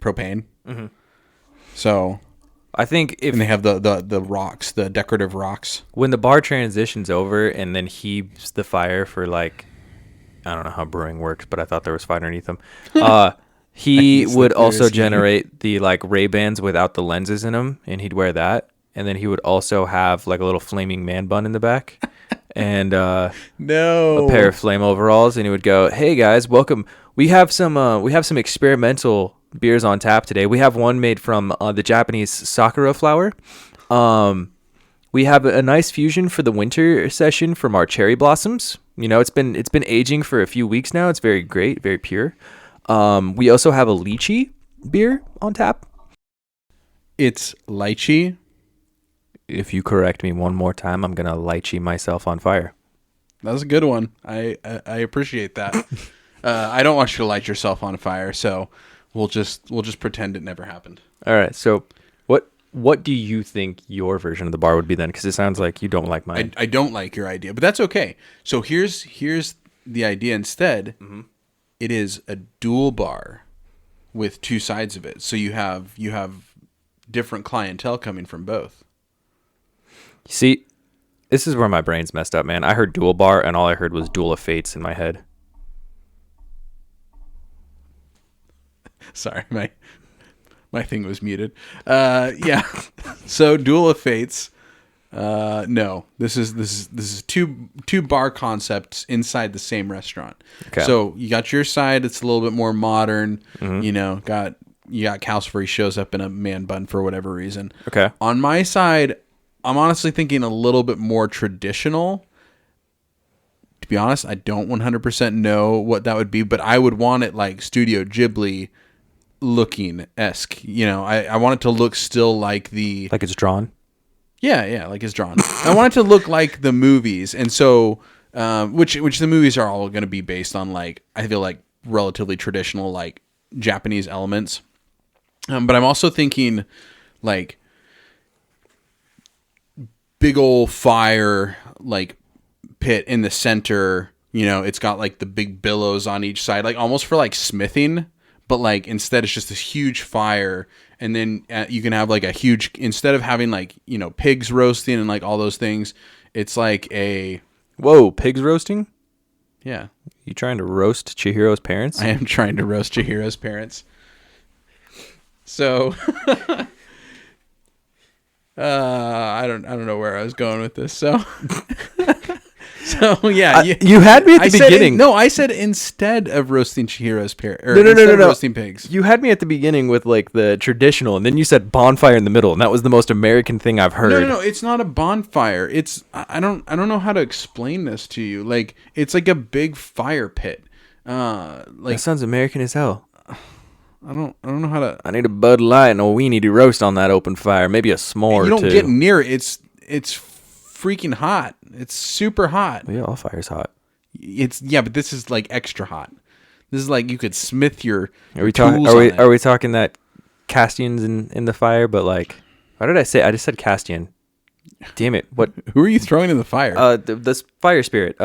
propane. Mm-hmm. So I think and they have the rocks, the decorative rocks. When the bar transitions over and then heaves the fire for like, I don't know how brewing works, but I thought there was fire underneath them. He would also generate the like Ray-Bans without the lenses in them, and he'd wear that. And then he would also have like a little flaming man bun in the back and a pair of flame overalls. And he would go, "Hey guys, welcome. We have some experimental beers on tap today. We have one made from the Japanese sakura flower. We have a nice fusion for the winter session from our cherry blossoms. You know, it's been aging for a few weeks now. It's very great, very pure. We also have a lychee beer on tap. It's lychee. If you correct me one more time, I'm gonna lychee myself on fire." That was a good one. I appreciate that. I don't want you to light yourself on fire, so we'll just pretend it never happened. All right. So what do you think your version of the bar would be then? Because it sounds like you don't like mine. I don't like your idea, but that's okay. So here's the idea instead. Mm-hmm. It is a dual bar with two sides of it. So you have different clientele coming from both. See, this is where my brain's messed up, man. I heard dual bar, and all I heard was Duel of Fates in my head. Sorry, my thing was muted. Yeah. So Duel of Fates. No, this is two bar concepts inside the same restaurant. Okay. So you got your side. It's a little bit more modern. Mm-hmm. You got Calcifer. He shows up in a man bun for whatever reason. Okay. On my side, I'm honestly thinking a little bit more traditional. To be honest, I don't 100% know what that would be, but I would want it like Studio Ghibli looking esque. I want it to look still like like it's drawn. Yeah, like it's drawn. I want it to look like the movies, and so which the movies are all going to be based on, like, I feel like relatively traditional like Japanese elements. But I'm also thinking like big old fire like pit in the center. It's got like the big billows on each side, like almost for like smithing. But like instead it's just this huge fire, and then you can have like a huge, instead of having like pigs roasting and like all those things, it's like a pigs roasting. Yeah, you trying to roast Chihiro's parents? I am trying to roast Chihiro's parents. So I don't know where I was going with this. So yeah, you had me at the beginning. I said instead of roasting Chihiro's parents. No. Roasting pigs. You had me at the beginning with like the traditional, and then you said bonfire in the middle, and that was the most American thing I've heard. No. It's not a bonfire. It's I don't know how to explain this to you. Like, it's like a big fire pit. That sounds American as hell. I don't know how to. I need a Bud Light and a weenie to roast on that open fire. Maybe a s'more. You don't get near it. It's freaking hot. It's super hot. Well, yeah, all fire's hot. But this is like extra hot. This is like you could smith your. Are we talking that Castian's in the fire, but like, why did I say? I just said Castian. Damn it! What? Who are you throwing in the fire? The fire spirit.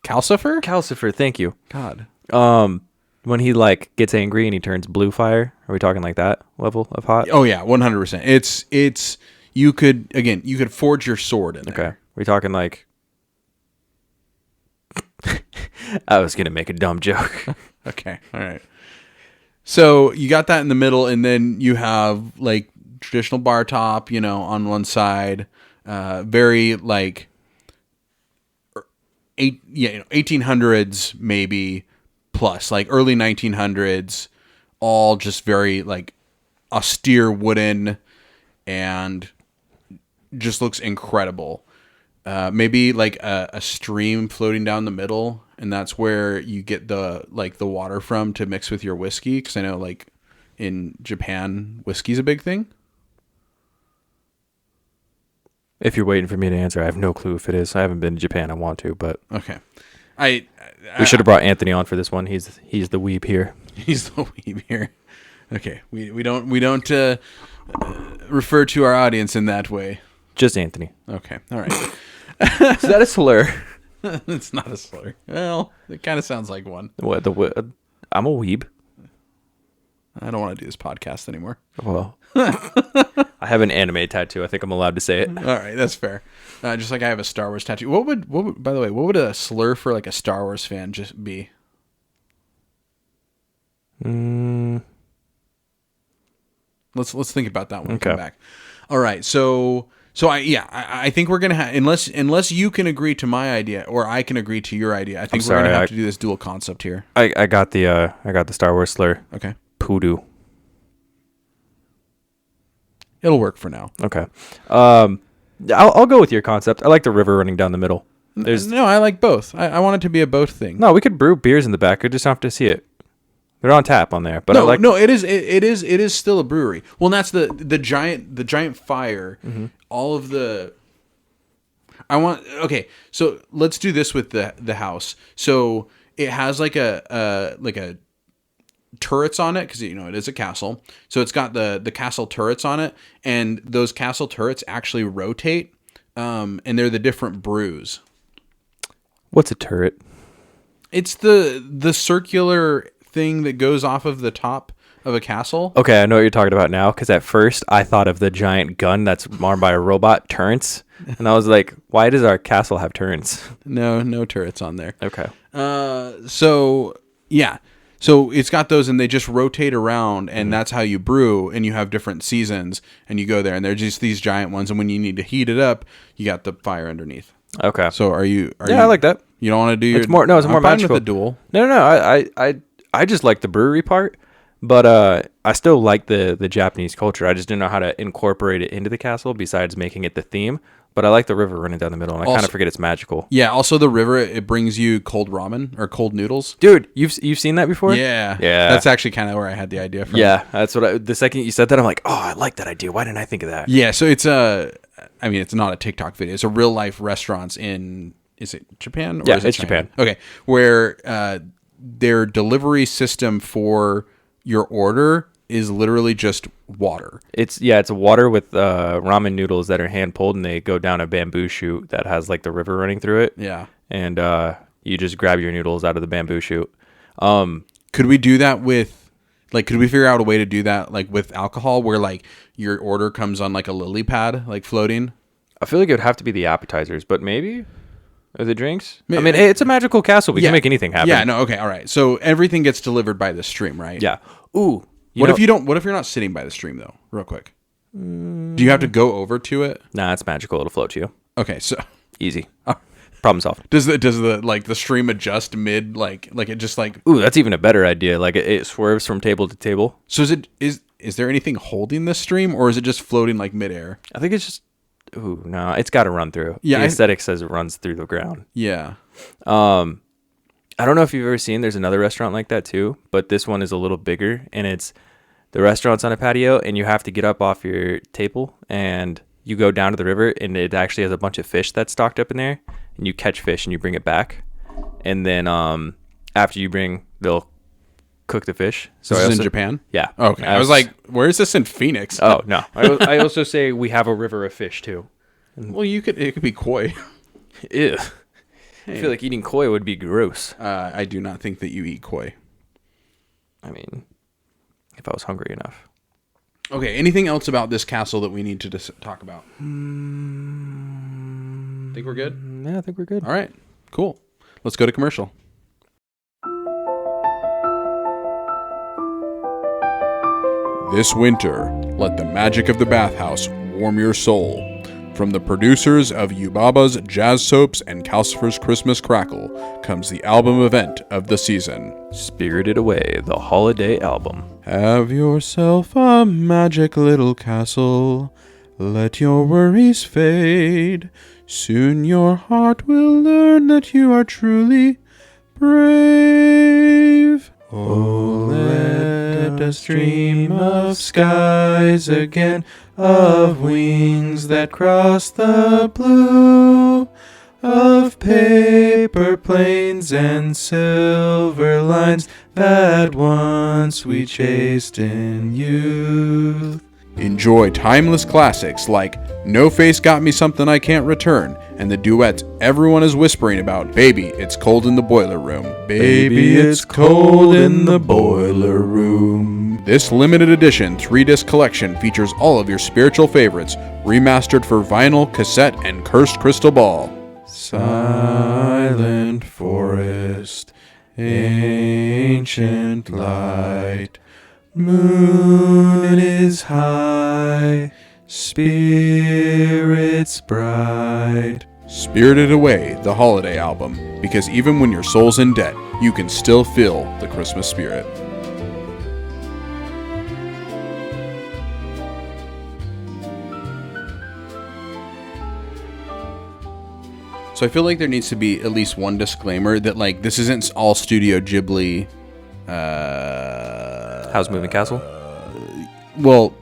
Calcifer? Calcifer. Thank you. God. When he like gets angry and he turns blue fire. Are we talking like that level of hot? Oh yeah, 100%. It's you could forge your sword in there. Okay. We talking like. I was gonna make a dumb joke. Okay. All right. So you got that in the middle, and then you have like traditional bar top, on one side, very like 1800s maybe plus, like early 1900s, all just very like austere wooden, and just looks incredible. Maybe like a stream floating down the middle, and that's where you get the water from to mix with your whiskey. Because I know like in Japan, whiskey's a big thing. If you're waiting for me to answer, I have no clue if it is. I haven't been to Japan. I want to, but Okay. We should have brought Anthony on for this one. He's the weeb here. He's the weeb here. Okay, we don't refer to our audience in that way. Just Anthony. Okay, all right. Is that a slur? It's not a slur. Well, it kind of sounds like one. What I'm a weeb. I don't want to do this podcast anymore. Well, I have an anime tattoo. I think I'm allowed to say it. All right, that's fair. Just like I have a Star Wars tattoo. What would by the way, what would a slur for like a Star Wars fan just be? Let's think about that when we come back. All right, so I think we're gonna have unless you can agree to my idea or I can agree to your idea. I think we're gonna have to do this dual concept here. I got the Star Wars slur. Okay. Poodoo. It'll work for now. Okay. I'll go with your concept. I like the river running down the middle. No, I like both. I want it to be a both thing. No, we could brew beers in the back. We just don't have to see it. They're on tap on there. But it is still a brewery. Well, and that's the giant fire. Mm-hmm. All of the. Okay, so let's do this with the house. So it has like a turrets on it, because it is a castle, so it's got the castle turrets on it, and those castle turrets actually rotate, and they're the different brews. What's a turret? It's the circular thing that goes off of the top of a castle. Okay, I know what you're talking about now, because at first I thought of the giant gun that's armed by a robot, turrets, and I was like, why does our castle have turrets? No turrets on there. Okay. So yeah. So it's got those, and they just rotate around, and that's how you brew, and you have different seasons, and you go there, and they're just these giant ones, and when you need to heat it up, you got the fire underneath. Okay. So are you? I like that. You don't want to do your... It's more magical. With the duel. No. I just like the brewery part, but I still like the Japanese culture. I just didn't know how to incorporate it into the castle besides making it the theme. But I like the river running down the middle, and I kind of forget it's magical. Yeah, also the river, it brings you cold ramen or cold noodles. Dude, you've seen that before? Yeah. Yeah. That's actually kind of where I had the idea from. Yeah, that's what the second you said that, I'm like, oh, I like that idea. Why didn't I think of that? Yeah, so it's it's not a TikTok video. It's a real life restaurants in, is it Japan? Or yeah, is it it's China? Japan. Okay, where their delivery system for your order is literally just water. It's water with ramen noodles that are hand pulled, and they go down a bamboo chute that has like the river running through it. Yeah. And you just grab your noodles out of the bamboo chute. Could we do that with, like, could we figure out a way to do that like with alcohol, where like your order comes on like a lily pad, like floating? I feel like it would have to be the appetizers, but maybe. Or the drinks? I mean, hey, it's a magical castle. We can make anything happen. Yeah, no, okay, all right. So everything gets delivered by the stream, right? Yeah. Ooh. What if you're not sitting by the stream though? Real quick. Do you have to go over to it? Nah, it's magical. It'll float to you. Okay, so easy. Problem solved. Does the like the stream adjust mid like it just like? Ooh, that's even a better idea. Like it swerves from table to table. So is there anything holding this stream, or is it just floating like midair? I think it's just. Ooh, no, it's got to run through. Yeah, the aesthetic says it runs through the ground. Yeah. I don't know if you've ever seen. There's another restaurant like that too, but this one is a little bigger, and it's the restaurant's on a patio, and you have to get up off your table, and you go down to the river, and it actually has a bunch of fish that's stocked up in there, and you catch fish and you bring it back, and then after you they'll cook the fish. So This is in Japan? Yeah. Okay. I was like, where is this in Phoenix? Oh, no. I also say we have a river of fish, too. Well, it could be koi. Ew. I feel like eating koi would be gross. I do not think that you eat koi. I mean, if I was hungry enough. Okay, anything else about this castle that we need to talk about? Think we're good? Yeah, I think we're good. All right, cool. Let's go to commercial. This winter, let the magic of the bathhouse warm your soul. From the producers of Yubaba's Jazz Soaps and Calcifer's Christmas Crackle comes the album event of the season. Spirited Away, the holiday album. Have yourself a magic little castle. Let your worries fade. Soon your heart will learn that you are truly brave. Oh, let us dream of skies again, of wings that cross the blue, of paper planes and silver lines that once we chased in youth. Enjoy timeless classics like No Face Got Me Something I Can't Return and the duets everyone is whispering about, Baby, It's Cold in the Boiler Room. Baby, it's cold in the boiler room. This limited edition 3-disc collection features all of your spiritual favorites, remastered for vinyl, cassette, and cursed crystal ball. Silent forest, ancient light, moon is high, spirits bright. Spirited Away, the holiday album, because even when your soul's in debt, you can still feel the Christmas spirit. So I feel like there needs to be at least one disclaimer that, like, this isn't all Studio Ghibli. How's Moving Castle? Well,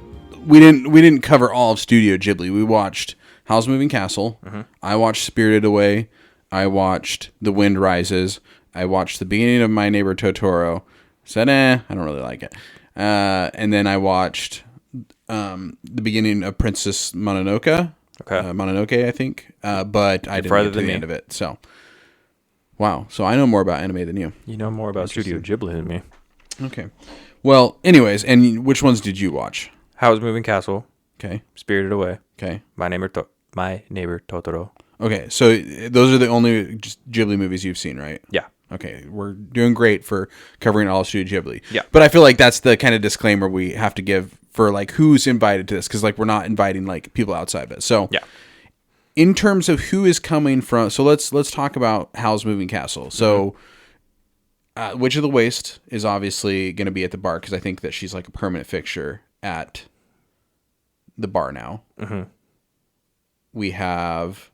we didn't cover all of Studio Ghibli. We watched Howl's Moving Castle. Mm-hmm. I watched Spirited Away. I watched The Wind Rises. I watched the beginning of My Neighbor Totoro. Said, I don't really like it. And then I watched the beginning of Princess Mononoke. Okay. Mononoke, I think. But I didn't get to the end of it. So, wow. So I know more about anime than you. You know more about Studio Ghibli than me. Okay. Well, anyways, and which ones did you watch? How's Moving Castle? Okay. Spirited Away. Okay. My Neighbor Totoro. Okay, so those are the only Ghibli movies you've seen, right? Yeah. Okay, we're doing great for covering all Studio Ghibli. Yeah. But I feel like that's the kind of disclaimer we have to give for, like, who's invited to this, because, like, we're not inviting, like, people outside of it. So, yeah. In terms of who is coming from, so let's talk about Howl's Moving Castle. So, Witch of the Waste is obviously going to be at the bar, because I think that she's, like, a permanent fixture at the bar now. Mm-hmm. We have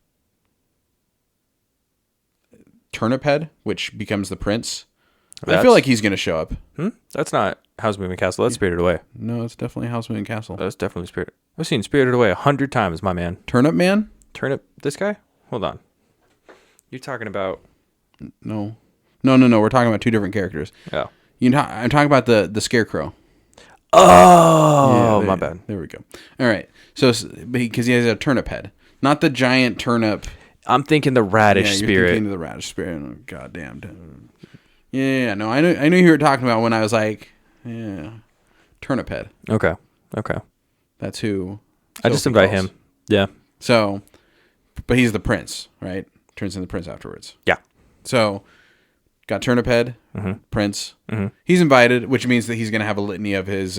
Turnip Head, which becomes the prince. I feel like he's going to show up. That's not How's Moving Castle. That's Spirited Away. No, it's definitely Howl's Moving Castle. That's definitely Spirited. I've seen Spirited Away 100 times, my man. Turnip Man? Turnip. This guy? Hold on. You're talking about... No. We're talking about two different characters. Oh. I'm talking about the Scarecrow. Oh, my bad. There we go. All right. So, because he has a turnip head. Not the giant turnip. I'm thinking the radish spirit. You're thinking of the radish spirit. Oh, goddamn. Yeah, no, I knew you were talking about when I was like, yeah, turnip head. Okay. That's who. I just invite him. Yeah. So, but he's the prince, right? Turns into the prince afterwards. Yeah. So, got turnip head, prince. Mm-hmm. He's invited, which means that he's going to have a litany of his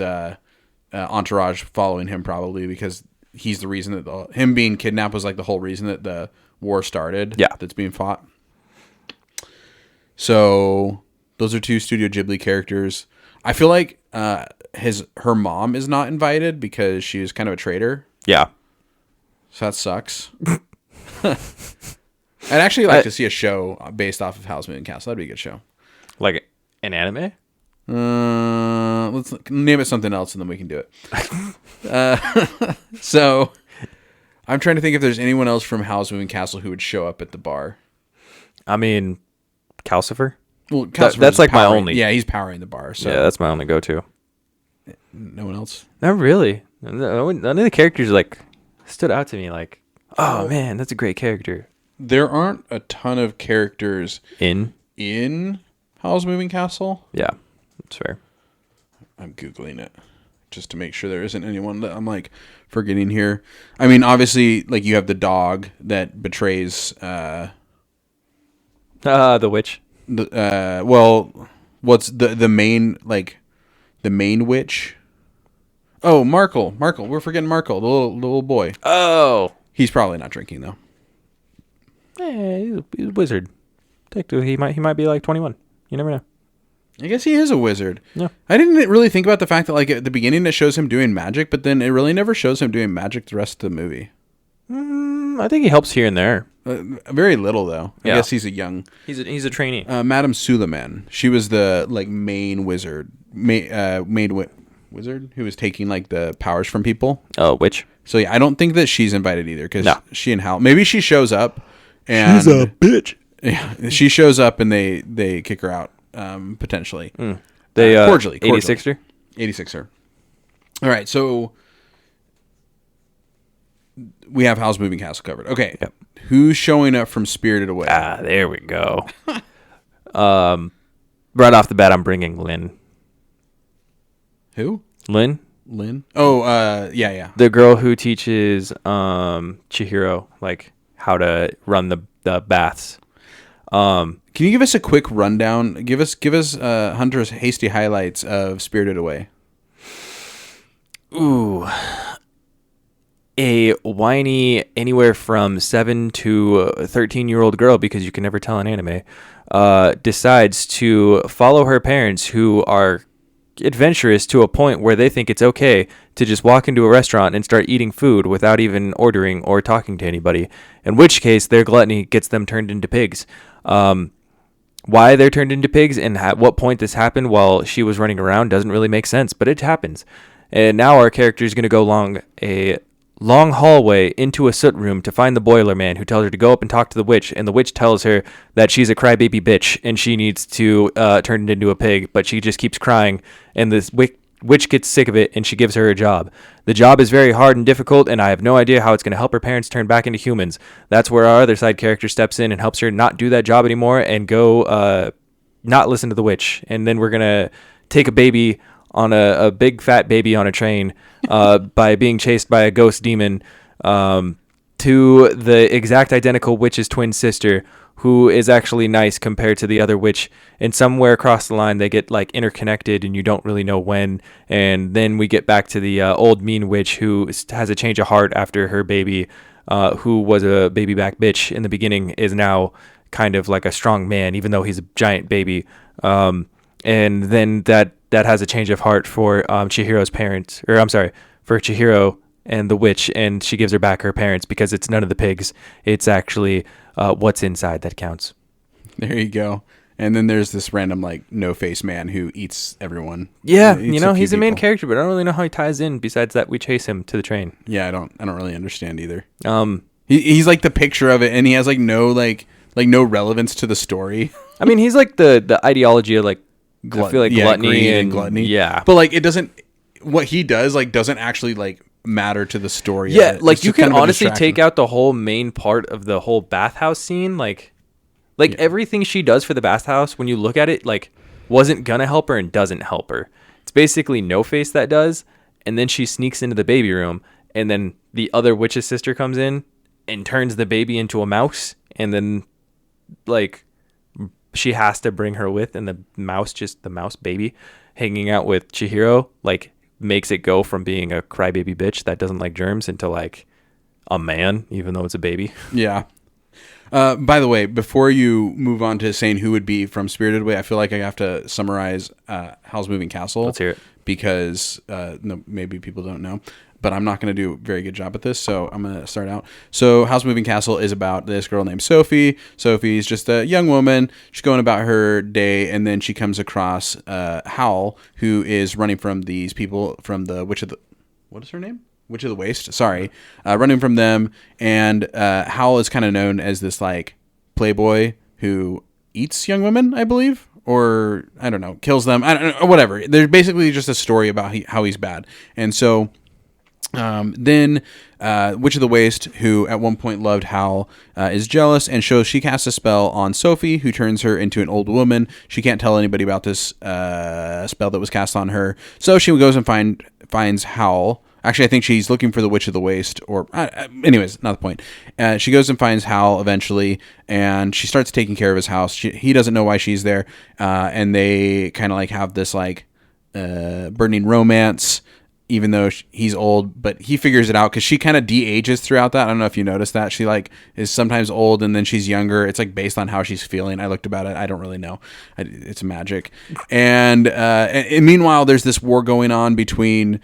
entourage following him, probably, because he's the reason that him being kidnapped was like the whole reason that the war started. Yeah. That's being fought. So those are two Studio Ghibli characters. I feel like her mom is not invited because she was kind of a traitor. Yeah. So that sucks. I'd actually like to see a show based off of Howl's Moving Castle. That'd be a good show. Like an anime? Let's name it something else and then we can do it. So I'm trying to think if there's anyone else from Howl's Moving Castle who would show up at the bar. I mean, Calcifer? Well, Calcifer's that's like my powering- only. Yeah, he's powering the bar. So Yeah, that's my only go-to. no one else. Not really. None of the characters like stood out to me. Like, oh man, that's a great character. There aren't a ton of characters In Howl's Moving Castle. yeah, that's fair. I'm Googling it just to make sure there isn't anyone that I'm like forgetting here. I mean, obviously, like you have the dog that betrays The witch. what's the main witch? Oh, Markle. We're forgetting Markle, the little boy. Oh, He's probably not drinking though. he's a wizard. Technically, he might be like 21. You never know. I guess he is a wizard. Yeah. I didn't really think about the fact that like at the beginning it shows him doing magic, but then it really never shows him doing magic the rest of the movie. I think he helps here and there. Very little though. I Yeah. guess he's a young. He's a trainee. Madame Suleiman. She was the like main wizard, wizard who was taking like the powers from people. Oh, witch. So yeah, I don't think that she's invited either because No. she and Hal. Maybe she shows up. And, She's a bitch. Yeah, she shows up and they kick her out potentially. They cordially. 86er. 86er. All right, so we have Howl's Moving Castle covered. Okay. Yep. Who's showing up from Spirited Away? Ah, there we go. Right off the bat, I'm bringing Lynn. Who? Lynn, Oh, yeah. the girl who teaches Chihiro like how to run the baths. Can you give us a quick rundown? Give us Hunter's hasty highlights of Spirited Away. Ooh. A whiny anywhere from 7 to 13-year-old girl, because you can never tell an anime, decides to follow her parents who are adventurous to a point where they think it's okay to just walk into a restaurant and start eating food without even ordering or talking to anybody, in which case their gluttony gets them turned into pigs. Why they're turned into pigs and at what point this happened while she was running around doesn't really make sense, but it happens. And now our character is going to go along a long hallway into a soot room to find the boiler man, who tells her to go up and talk to the witch, and the witch tells her that she's a crybaby bitch and she needs to turn into a pig, but she just keeps crying, and this witch gets sick of it and she gives her a job. The job is very hard and difficult, and I have no idea how it's going to help her parents turn back into humans. That's where our other side character steps in and helps her not do that job anymore and go not listen to the witch. And then we're going to take a baby on a big fat baby on a train by being chased by a ghost demon to the exact identical witch's twin sister, who is actually nice compared to the other witch. And somewhere across the line, they get like interconnected and you don't really know when. And then we get back to the old mean witch who has a change of heart after her baby, who was a baby back bitch in the beginning, is now kind of like a strong man, even though he's a giant baby. And then that has a change of heart for Chihiro's parents, or I'm sorry, for Chihiro and the witch, and she gives her back her parents because it's none of the pigs. It's actually what's inside that counts. There you go. And then there's this random like no face man who eats everyone. Yeah, Eats he's few the main people. character, but I don't really know how he ties in. Besides that, we chase him to the train. Yeah, I don't really understand either. He's like the picture of it, and he has like no relevance to the story. I mean, he's like the ideology of like I feel like gluttony greed and gluttony. Yeah, but like it doesn't. What he does like doesn't actually like matter to the story. yeah, of it. like It's you just kind can of a honestly distraction. take out the whole main part of the whole bathhouse scene, like everything she does for the bathhouse, when you look at it, like wasn't gonna help her and doesn't help her. It's basically No Face that does, and then she sneaks into the baby room, and then the other witch's sister comes in and turns the baby into a mouse, and then like she has to bring her with, and the mouse baby hanging out with Chihiro like makes it go from being a crybaby bitch that doesn't like germs into like a man, even though it's a baby. Yeah. By the way, before you move on to saying who would be from Spirited Away, I feel like I have to summarize Howl's Moving Castle. Let's hear it. Because maybe people don't know, but I'm not going to do a very good job at this, so I'm going to start out. So Howl's Moving Castle is about this girl named Sophie. Sophie's just a young woman. She's going about her day, and then she comes across Howl, who is running from these people from the Witch of the... What is her name? Witch of the Waste. Sorry. Running from them, and Howl is kind of known as this like playboy who eats young women, I believe, or I don't know, kills them. I don't know, or whatever. There's basically just a story about how he's bad. And so then Witch of the Waste, who at one point loved Howl, is jealous, and so she casts a spell on Sophie, who turns her into an old woman. She can't tell anybody about this spell that was cast on her. So she goes and finds Howl. Actually, I think she's looking for the Witch of the Waste, or anyways, not the point. She goes and finds Howl eventually, and she starts taking care of his house. He doesn't know why she's there, and they kind of like have this like burning romance, even though he's old, but he figures it out because she kind of de-ages throughout that. I don't know if you noticed that. She like is sometimes old and then she's younger. It's like based on how she's feeling. I looked about it. I don't really know. It's magic. And meanwhile, there's this war going on between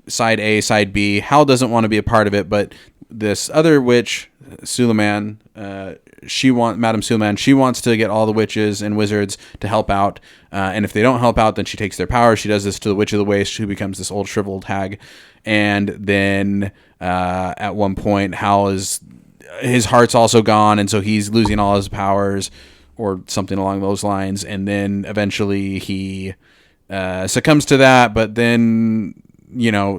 side A, side B. Hal doesn't want to be a part of it, but this other witch, Suleiman, Madame Suleiman, she wants to get all the witches and wizards to help out. And if they don't help out, then she takes their power. She does this to the Witch of the Waste, who becomes this old shriveled hag. And then at one point, his heart's also gone, and so he's losing all his powers, or something along those lines. And then eventually he succumbs to that. But then,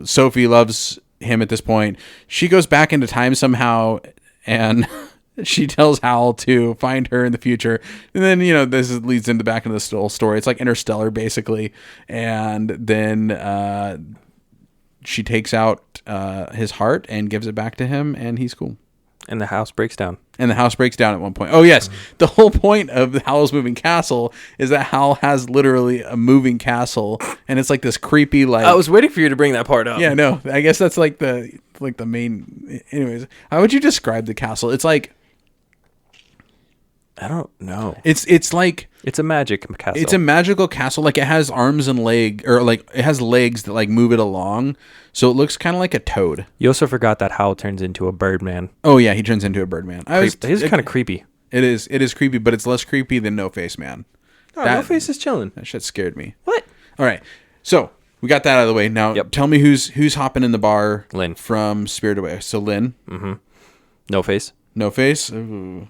Sophie loves him at this point. She goes back into time somehow, and she tells Howl to find her in the future. And then, this leads into back into the whole story. It's like Interstellar, basically. And then she takes out his heart and gives it back to him, and he's cool. And the house breaks down. At one point. Oh, yes. The whole point of Howl's Moving Castle is that Howl has literally a moving castle, and it's like this creepy, like... I was waiting for you to bring that part up. Yeah, no. I guess that's like the main... Anyways, how would you describe the castle? It's like... I don't know. It's like... It's a magic castle. It's a magical castle. Like, it has arms and legs, or like it has legs that like move it along. So it looks kind of like a toad. You also forgot that Howl turns into a Birdman. Oh yeah, he turns into a Birdman. He's kind of creepy. It is creepy, but it's less creepy than No Face Man. Oh, No Face is chilling. That shit scared me. What? All right, so we got that out of the way. Now, Tell me who's hopping in the bar. Lynn from Spirited Away. So Lynn. Mm-hmm. No Face. No Face. Ooh.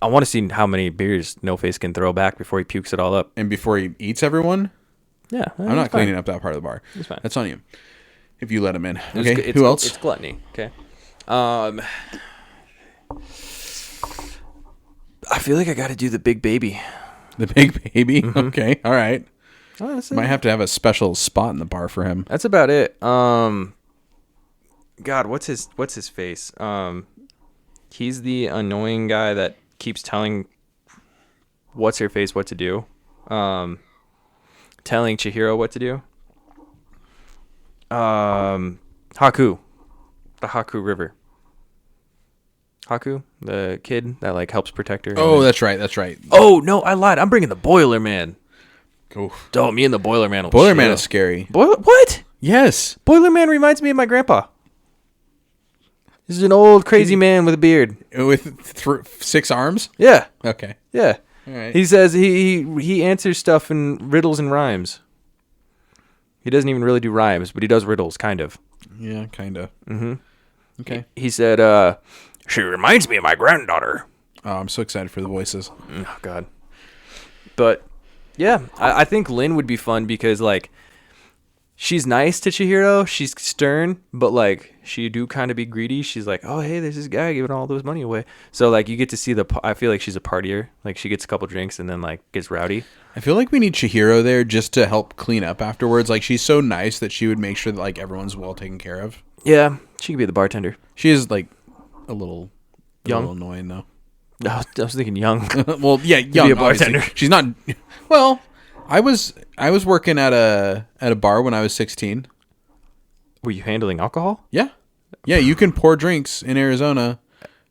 I want to see how many beers No Face can throw back before he pukes it all up. And before he eats everyone? Yeah. I'm not cleaning up that part of the bar. It's fine. That's on you. If you let him in. Okay, who else? It's gluttony. Okay. I feel like I got to do the big baby. The big baby? Mm-hmm. Okay, all right. Oh, might have to have a special spot in the bar for him. That's about it. God, what's his face? He's the annoying guy that keeps telling what's her face what to do. Telling Chihiro what to do. Haku. The Haku River. Haku, the kid that like helps protect her. Oh, that's right. Oh, no, I lied. I'm bringing the Boiler Man. Oof. Oh, me and the Boiler Man. Boiler Man is scary. What? Yes. Boiler Man reminds me of my grandpa. This is an old crazy man with a beard. With 6 arms? Yeah. Okay. Yeah. All right. He says he answers stuff in riddles and rhymes. He doesn't even really do rhymes, but he does riddles, kind of. Yeah, kind of. Mm-hmm. Okay. He said, she reminds me of my granddaughter. Oh, I'm so excited for the voices. Oh, God. But, yeah, I think Lynn would be fun because, like, she's nice to Chihiro. She's stern, but, like, she do kind of be greedy. She's like, oh, hey, there's this guy giving all this money away. So, like, you get to see I feel like she's a partier. Like, she gets a couple drinks and then, like, gets rowdy. I feel like we need Chihiro there just to help clean up afterwards. Like, she's so nice that she would make sure that, like, everyone's well taken care of. Yeah, she could be the bartender. She is, like, a little annoying, though. No, I was thinking young. Well, yeah, young. Be a bartender. Obviously. She's not. Well, I was working at a bar when I was 16. Were you handling alcohol? Yeah. Yeah, you can pour drinks in Arizona.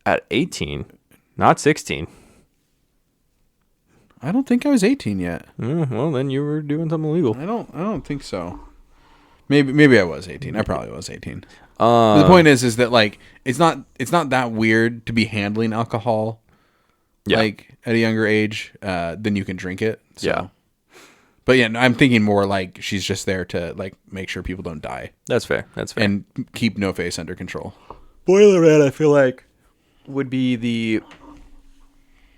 At 18, not 16. I don't think I was 18 yet. Well, then you were doing something illegal. I don't think so. Maybe I was 18. I probably was 18. But the point is that like it's not that weird to be handling alcohol, like at a younger age, than you can drink it. So. Yeah. But yeah, I'm thinking more like she's just there to like make sure people don't die. That's fair. And keep No Face under control. Boiler Man, I feel like, would be the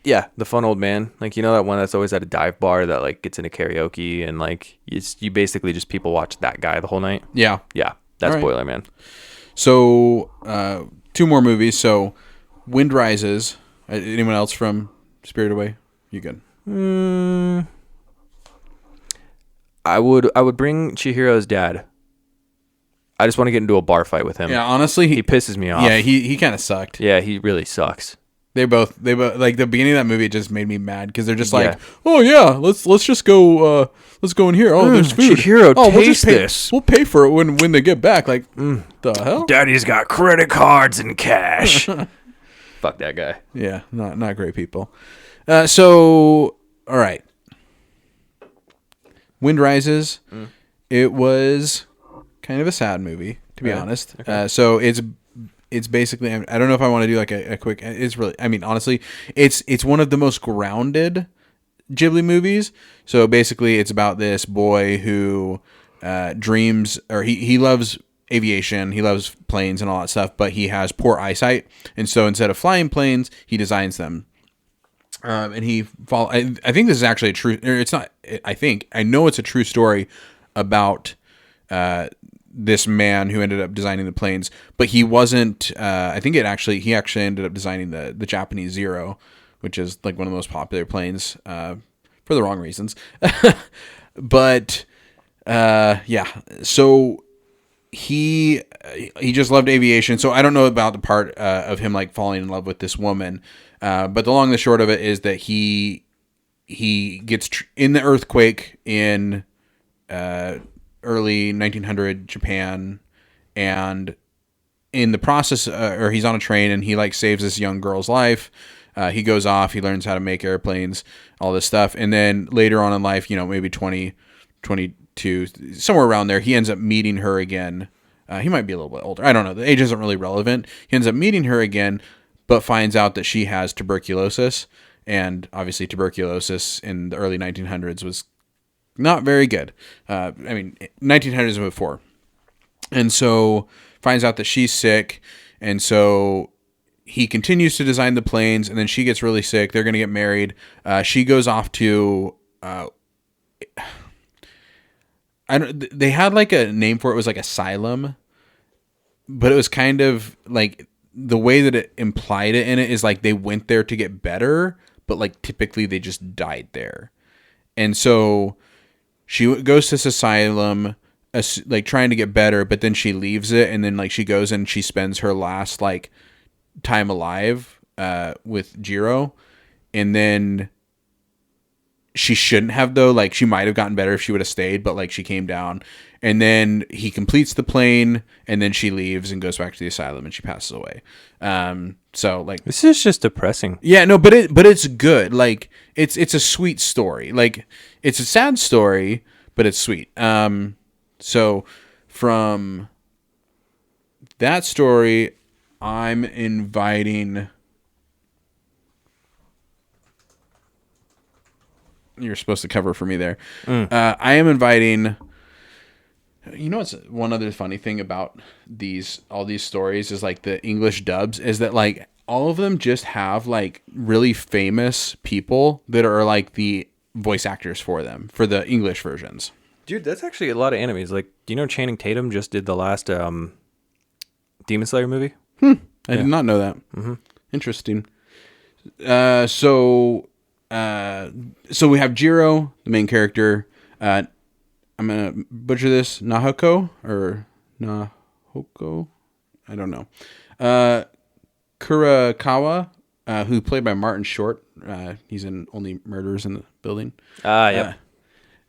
Yeah, the fun old man. Like, you know that one that's always at a dive bar that like gets into karaoke and like you basically just people watch that guy the whole night. Yeah. Yeah, that's All right. Boiler Man. So, two more movies. So, Wind Rises. Anyone else from Spirited Away? You good? I would bring Chihiro's dad. I just want to get into a bar fight with him. Yeah, honestly, He pisses me off. Yeah, he kind of sucked. Yeah, he really sucks. They both like the beginning of that movie. It just made me mad because they're just like, Yeah. oh yeah, let's just go let's go in here. Oh, there's food. Chihiro, oh, we'll taste just pay, this. We'll pay for it when they get back. Like the hell? Daddy's got credit cards and cash. Fuck that guy. Yeah, not great people. So all right, Wind Rises. It was kind of a sad movie, to be honest. Okay. So it's basically, I don't know if I want to do like a quick, it's really, I mean, honestly, it's one of the most grounded Ghibli movies. So basically it's about this boy who dreams, or he loves aviation, he loves planes and all that stuff, but he has poor eyesight. And so instead of flying planes, he designs them. And I think this is actually a true, or it's not, I know it's a true story about this man who ended up designing the planes, but he wasn't. I think he actually ended up designing the Japanese Zero, which is like one of the most popular planes for the wrong reasons. But yeah, so he just loved aviation. So I don't know about the part of him like falling in love with this woman, but the long and the short of it is that he gets in the earthquake in early 1900 Japan, and in the process, or he's on a train and he like saves this young girl's life. He goes off, he learns how to make airplanes, all this stuff, and then later on in life, maybe 20, 22, somewhere around there, he ends up meeting her again. He might be a little bit older, I don't know, the age isn't really relevant. He ends up meeting her again, but finds out that she has tuberculosis, and obviously tuberculosis in the early 1900s was not very good. 1900s and before. And so finds out that she's sick. And so he continues to design the planes, and then she gets really sick. They're going to get married. She goes off to, they had like a name for it. It was like asylum, but it was kind of like the way that it implied it in it is like they went there to get better, but like typically they just died there. And so she goes to this asylum, like trying to get better, but then she leaves it, and then like she goes and she spends her last like time alive with Jiro, and then she shouldn't have though. Like she might have gotten better if she would have stayed, but like she came down, and then he completes the plane, and then she leaves and goes back to the asylum, and she passes away. So like this is just depressing. Yeah, no, but it's good. Like it's a sweet story. Like it's a sad story, but it's sweet. So from that story, I'm inviting. You're supposed to cover for me there. I am inviting. You know what's one other funny thing about all these stories is like the English dubs is that like all of them just have like really famous people that are like the voice actors for them for the English versions. Dude, that's actually a lot of animes. Like, do you know Channing Tatum just did the last Demon Slayer movie? I did not know that. Mm-hmm. Interesting. So we have Jiro, the main character. I'm going to butcher this. Nahoko or Nahoko? I don't know. Kurakawa, who played by Martin Short. He's in Only Murders in the Building. Yep.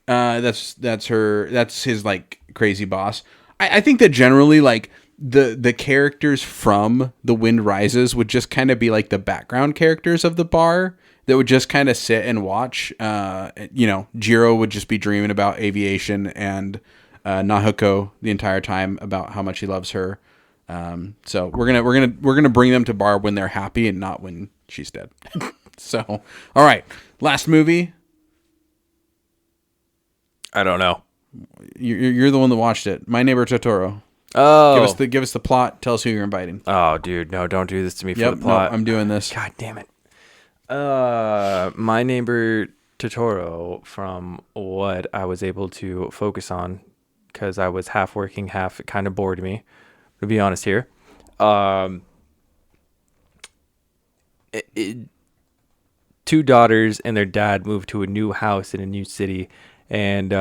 That's his like crazy boss. I think that generally like the characters from The Wind Rises would just kind of be like the background characters of the bar that would just kind of sit and watch. Jiro would just be dreaming about aviation, and Nahoko the entire time about how much he loves her. So we're gonna bring them to bar when they're happy and not when she's dead. So all right, last movie. I don't know. You're the one that watched it. My Neighbor Totoro. Oh, give us the plot. Tell us who you're inviting. Oh, dude, no! Don't do this to me for the plot. No, I'm doing this. God damn it! My neighbor Totoro, from what I was able to focus on, because I was half working, half it kind of bored me, to be honest here. Um, Two daughters and their dad moved to a new house in a new city, and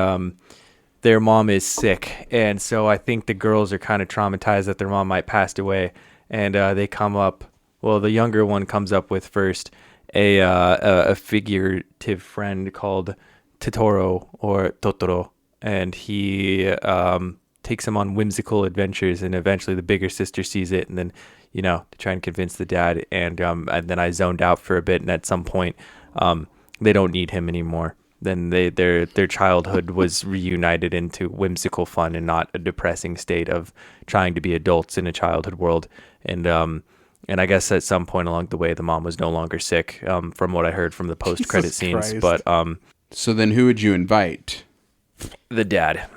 their mom is sick, and so I think the girls are kind of traumatized that their mom might pass away, and they come up. Well, the younger one comes up with first a figurative friend called Totoro or Totoro, and he takes him on whimsical adventures, and eventually the bigger sister sees it, and then to try and convince the dad, and then I zoned out for a bit, and at some point they don't need him anymore. Then their childhood was reunited into whimsical fun and not a depressing state of trying to be adults in a childhood world. And I guess at some point along the way, the mom was no longer sick, from what I heard from the post-credit scenes. Christ. But So then who would you invite? the dad.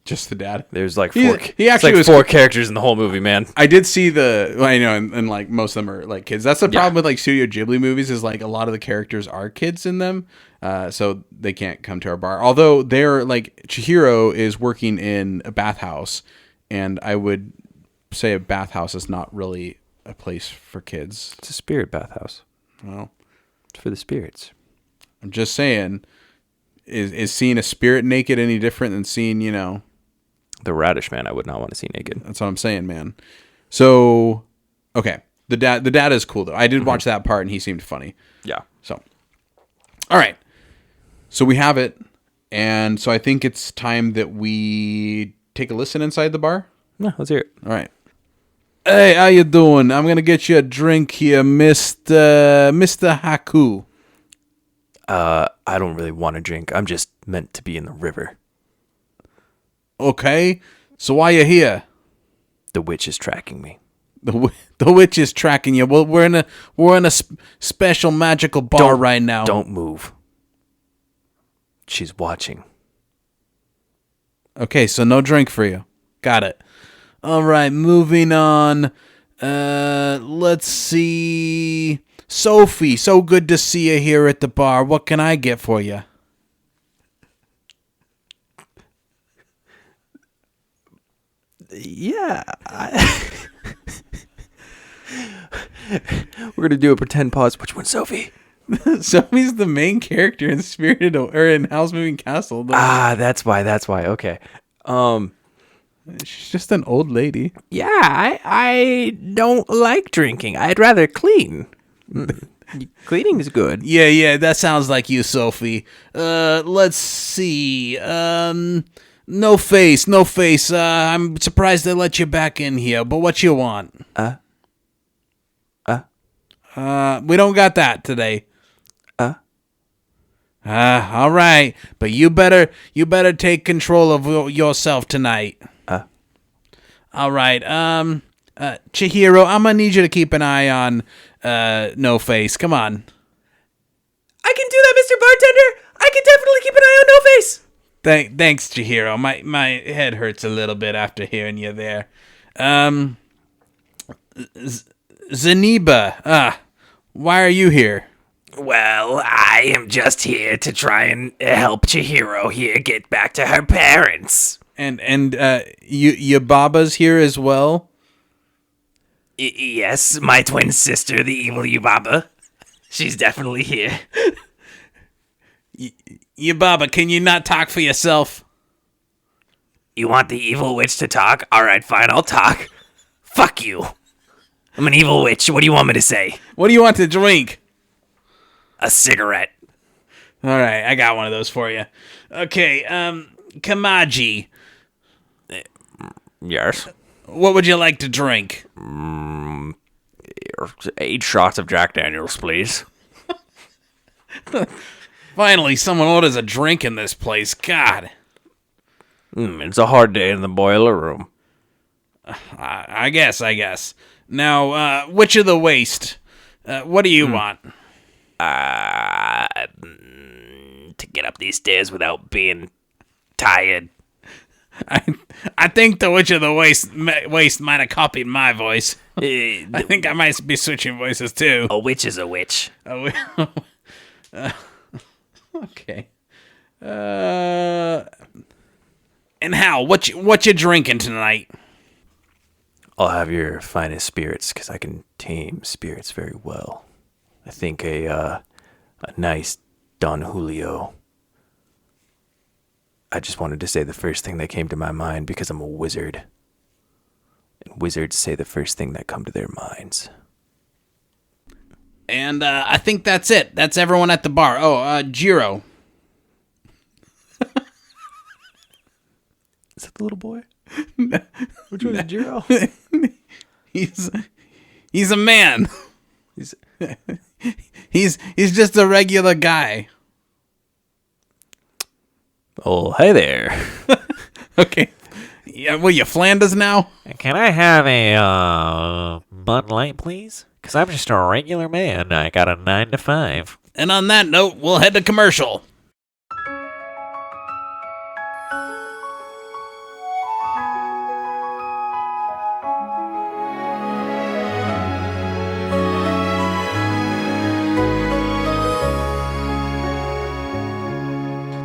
Just the dad? There's like He four. actually it's like was- four characters in the whole movie, man. I did see I know, and like most of them are like kids. That's the problem with like Studio Ghibli movies is like a lot of the characters are kids in them, so they can't come to our bar. Although they're like Chihiro is working in a bathhouse, and I would say a bathhouse is not really a place for kids. It's a spirit bathhouse. Well, It's for the spirits. I'm just saying, is seeing a spirit naked any different than seeing The radish man, I would not want to see naked. That's what I'm saying, man. So, okay, the dad is cool though. I did watch that part, and he seemed funny. Yeah. So, all right. So we have it, and so I think it's time that we take a listen inside the bar. No, let's hear it. All right. Hey, how you doing? I'm gonna get you a drink here, Mister Haku. I don't really want to drink. I'm just meant to be in the river. Okay. So why you here? The witch is tracking me. The witch is tracking you. Well, we're in a special magical bar right now. Don't move. She's watching. Okay, so no drink for you. Got it. All right, moving on. Let's see. Sophie, so good to see you here at the bar. What can I get for you? Yeah. We're going to do a pretend pause. Which one, Sophie? Sophie's the main character in Spirited or in Howl's Moving Castle. That's why. Okay. She's just an old lady. Yeah, I don't like drinking. I'd rather clean. Cleaning is good. Yeah, that sounds like you, Sophie. Let's see. No face. I'm surprised they let you back in here, but what you want? We don't got that today. All right, but you better take control of yourself tonight. All right, Chihiro, I'm gonna need you to keep an eye on No Face. Come on. I can do that, Mr. Bartender. I can definitely keep an eye on No Face. Thanks, Chihiro. My head hurts a little bit after hearing you there. Zeniba, why are you here? Well, I am just here to try and help Chihiro here get back to her parents. And Yubaba's here as well? Yes, my twin sister, the evil Yubaba. She's definitely here. Yubaba, can you not talk for yourself? You want the evil witch to talk? Alright, fine, I'll talk. Fuck you. I'm an evil witch. What do you want me to say? What do you want to drink? A cigarette. All right, I got one of those for you. Okay, Kamaji, Yes. what would you like to drink? 8 shots of Jack Daniels, please. Finally, someone orders a drink in this place. God. It's a hard day in the boiler room. I guess. Now, Witch of the Waste, what do you want? To get up these stairs without being tired. I think the Witch of the Waste might have copied my voice. I think I might be switching voices too. A witch is a witch. Oh, okay. And Hal, what you drinking tonight? I'll have your finest spirits because I can tame spirits very well. I think a nice Don Julio. I just wanted to say the first thing that came to my mind because I'm a wizard. And wizards say the first thing that come to their minds. And I think that's it. That's everyone at the bar. Oh, Jiro. Is that the little boy? Which one is Jiro? He's a man. He's just a regular guy. Oh, hey there. Okay. Yeah, well, you Flanders now? Can I have a Bud Light, please? Because I'm just a regular man. I got a 9 to 5. And on that note, we'll head to commercial.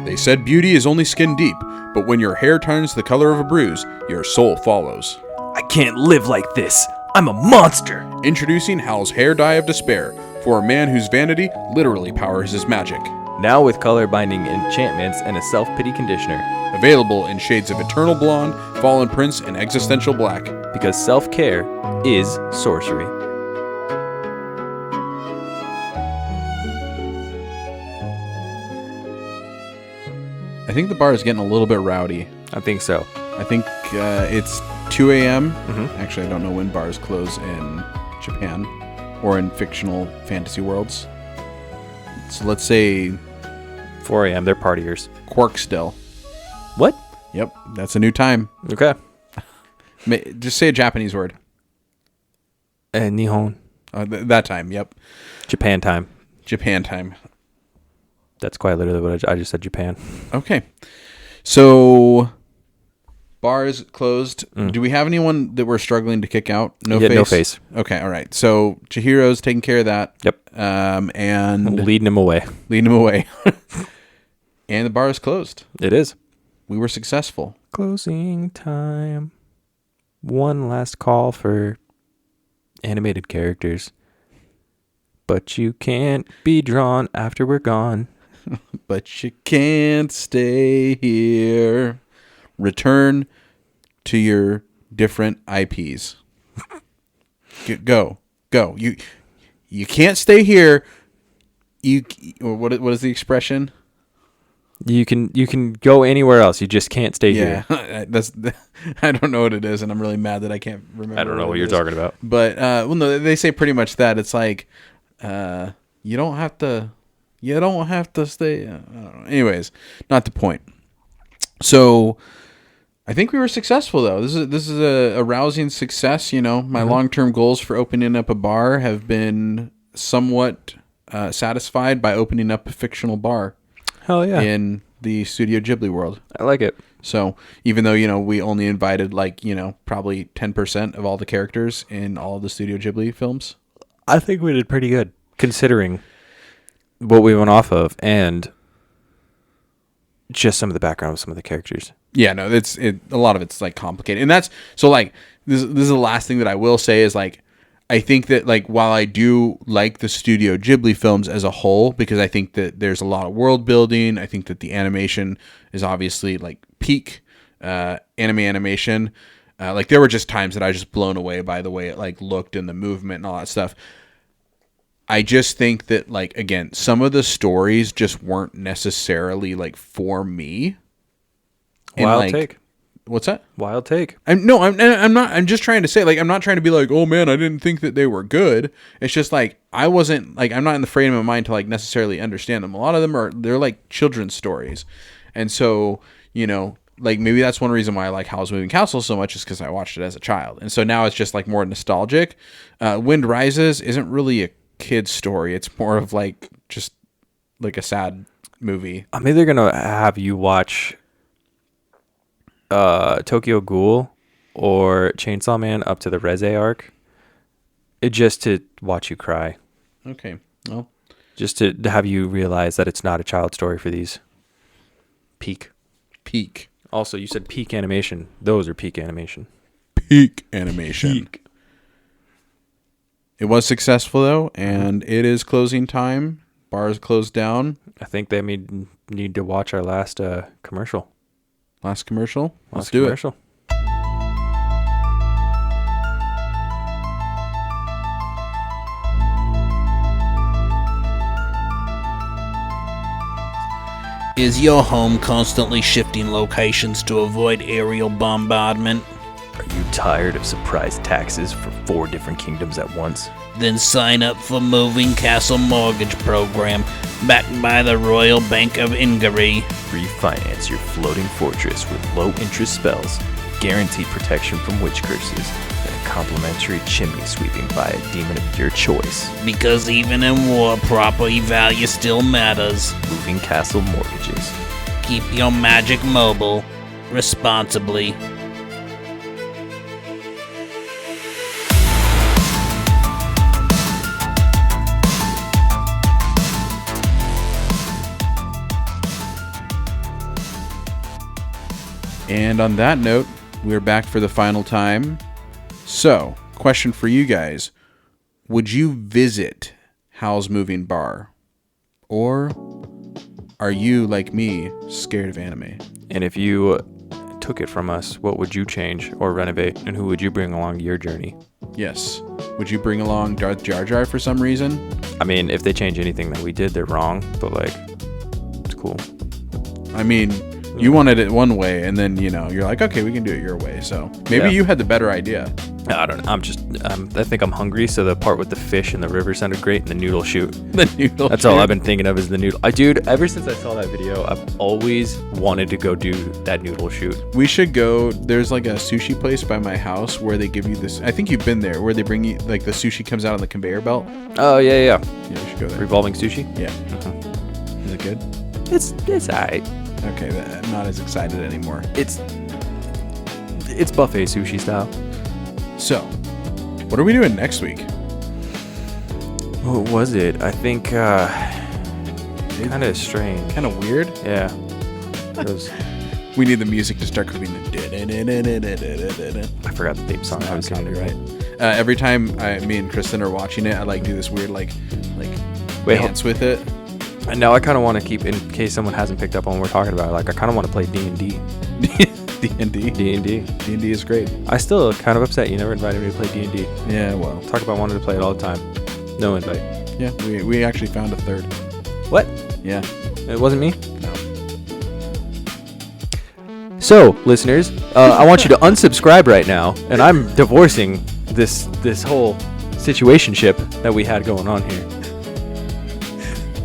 They said beauty is only skin deep, but when your hair turns the color of a bruise, your soul follows. I can't live like this. I'm a monster. Introducing Howl's Hair Dye of Despair, for a man whose vanity literally powers his magic. Now with color binding enchantments and a self-pity conditioner. Available in shades of Eternal Blonde, Fallen Prince, and Existential Black. Because self-care is sorcery. I think the bar is getting a little bit rowdy. I think so. I think it's 2 a.m. Mm-hmm. Actually, I don't know when bars close in Japan or in fictional fantasy worlds. So let's say 4 a.m. They're partiers. Quarkstill. What? Yep, that's a new time. Okay. Just say a Japanese word. Nihon. That time, yep. Japan time. Japan time. That's quite literally what I just said, Japan. Okay. So, bars closed. Do we have anyone that we're struggling to kick out? No face? No face. Okay, all right. So, Chihiro's taking care of that. Yep. And Leading him away. leading him away. And the bar is closed. It is. We were successful. Closing time. One last call for animated characters. But you can't be drawn after we're gone. But you can't stay here. Return to your different IPs. Go. You can't stay here. What is the expression? You can go anywhere else. You just can't stay here. That's I don't know what it is, and I'm really mad that I can't remember. I don't know what it you're is. talking about. But well, no, they say pretty much that. It's like you don't have to stay. I don't know. Anyways, not the point. So I think we were successful though. This is a rousing success. You know, my long-term goals for opening up a bar have been somewhat satisfied by opening up a fictional bar. Hell yeah. In the Studio Ghibli world. I like it. So even though, you know, we only invited like, you know, probably 10% of all the characters in all of the Studio Ghibli films. I think we did pretty good considering what we went off of and just some of the background of some of the characters. Yeah, no, a lot of it's like complicated. And that's so like this is the last thing that I will say is like I think that like while I do like the Studio Ghibli films as a whole, because I think that there's a lot of world building, I think that the animation is obviously like peak animation. Like there were just times that I was just blown away by the way it like looked and the movement and all that stuff. I just think that like again, some of the stories just weren't necessarily like for me. Wild take. What's that? Wild take. I'm not. I'm just trying to say, like, I'm not trying to be like, oh man, I didn't think that they were good. It's just like I wasn't like I'm not in the frame of mind to like necessarily understand them. A lot of them they're like children's stories, and so you know, like maybe that's one reason why I like Howl's Moving Castle so much is because I watched it as a child, and so now it's just like more nostalgic. Wind Rises isn't really a kid's story. It's more of like just like a sad movie. I'm either gonna have you watch Tokyo Ghoul or Chainsaw Man up to the Reze arc Just to watch you cry. Okay. Well, Just to have you realize that it's not a child story for these. Peak. Also, you said peak animation. Those are peak animation. Peak animation. It was successful, though, and it is closing time. Bars closed down. I think they need to watch our last commercial. Last commercial? Let's Last do commercial. Is your home constantly shifting locations to avoid aerial bombardment? Are you tired of surprise taxes for 4 different kingdoms at once? Then sign up for Moving Castle Mortgage Program, backed by the Royal Bank of Ingary. Refinance your floating fortress with low-interest spells, guaranteed protection from witch curses, and a complimentary chimney sweeping by a demon of your choice. Because even in war, property value still matters. Moving Castle Mortgages. Keep your magic mobile responsibly. And on that note, we're back for the final time. So, question for you guys. Would you visit Howl's Moving Bar? Or are you, like me, scared of anime? And if you took it from us, what would you change or renovate, and who would you bring along your journey? Yes. Would you bring along Darth Jar Jar for some reason? I mean, if they change anything that we did, they're wrong, but like, it's cool. I mean, you wanted it one way, and then, you're like, okay, we can do it your way. So maybe you had the better idea. I don't know. I think I'm hungry, so the part with the fish in the river sounded great, and the noodle shoot. The noodle That's all I've been thinking of is the noodle. Dude, ever since I saw that video, I've always wanted to go do that noodle shoot. We should go. There's like a sushi place by my house where they give you this. I think you've been there, where they bring you, like, the sushi comes out on the conveyor belt. Oh, yeah. Yeah, we should go there. Revolving sushi? Yeah. Uh-huh. Is it good? It's alright. Okay, I'm not as excited anymore. It's buffet sushi style. So, what are we doing next week? What was it? I think kind of strange. Kind of weird. Yeah. It was, We need the music to start coming. I forgot the theme song. I was singing Right. Every time me and Kristen are watching it, I do this weird Wait, dance with it. And now I kind of want to keep, in case someone hasn't picked up on what we're talking about, I kind of want to play D&D. D&D. D&D. D&D is great. I still kind of upset you never invited me to play D&D. Yeah, well. Talk about wanting to play it all the time. No invite. Yeah, we actually found a third. What? Yeah. It wasn't me? No. So, listeners, I want you to unsubscribe right now, and I'm divorcing this whole situationship that we had going on here.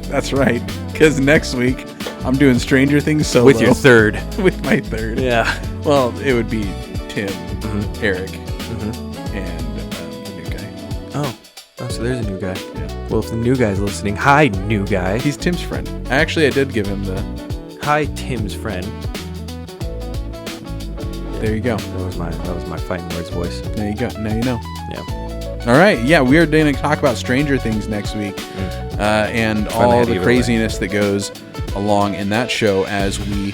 That's right. Because next week, I'm doing Stranger Things solo. With your third. With my third. Yeah. Well, it would be Tim, Eric, and the new guy. Oh, so there's a new guy. Yeah. Well, if the new guy's listening, hi, new guy. He's Tim's friend. I did give him the... Hi, Tim's friend. There you go. That was my fighting words voice. There you go. Now you know. Yeah. All right. Yeah, we are going to talk about Stranger Things next week. And all had the either craziness that goes along in that show as we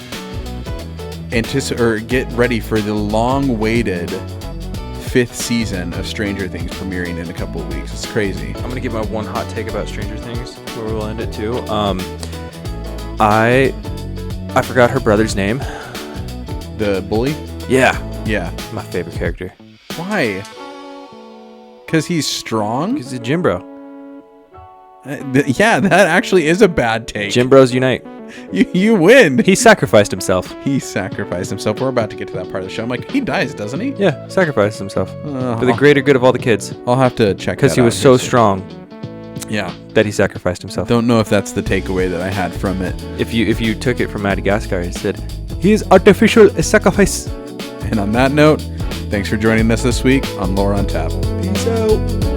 get ready for the long-awaited 5th season of Stranger Things premiering in a couple of weeks. It's crazy. I'm gonna give my one hot take about Stranger Things, where we'll end it too. I forgot her brother's name. The bully? Yeah, Yeah. my favorite character. Why? Because he's strong? Because it's Jim Bro. Yeah, that actually is a bad take. Jim Bros unite. You win. He sacrificed himself. He sacrificed himself. We're about to get to that part of the show. I'm like, he dies, doesn't he? Yeah, sacrificed himself Uh, for the greater good of all the kids. I'll have to check that Because he was out so here soon. strong Yeah. that he sacrificed himself. Don't know if that's the takeaway that I had from it. If you took it from Madagascar, he said, "He is artificial sacrifice." And on that note, thanks for joining us this week on Lore on Tap. Peace out.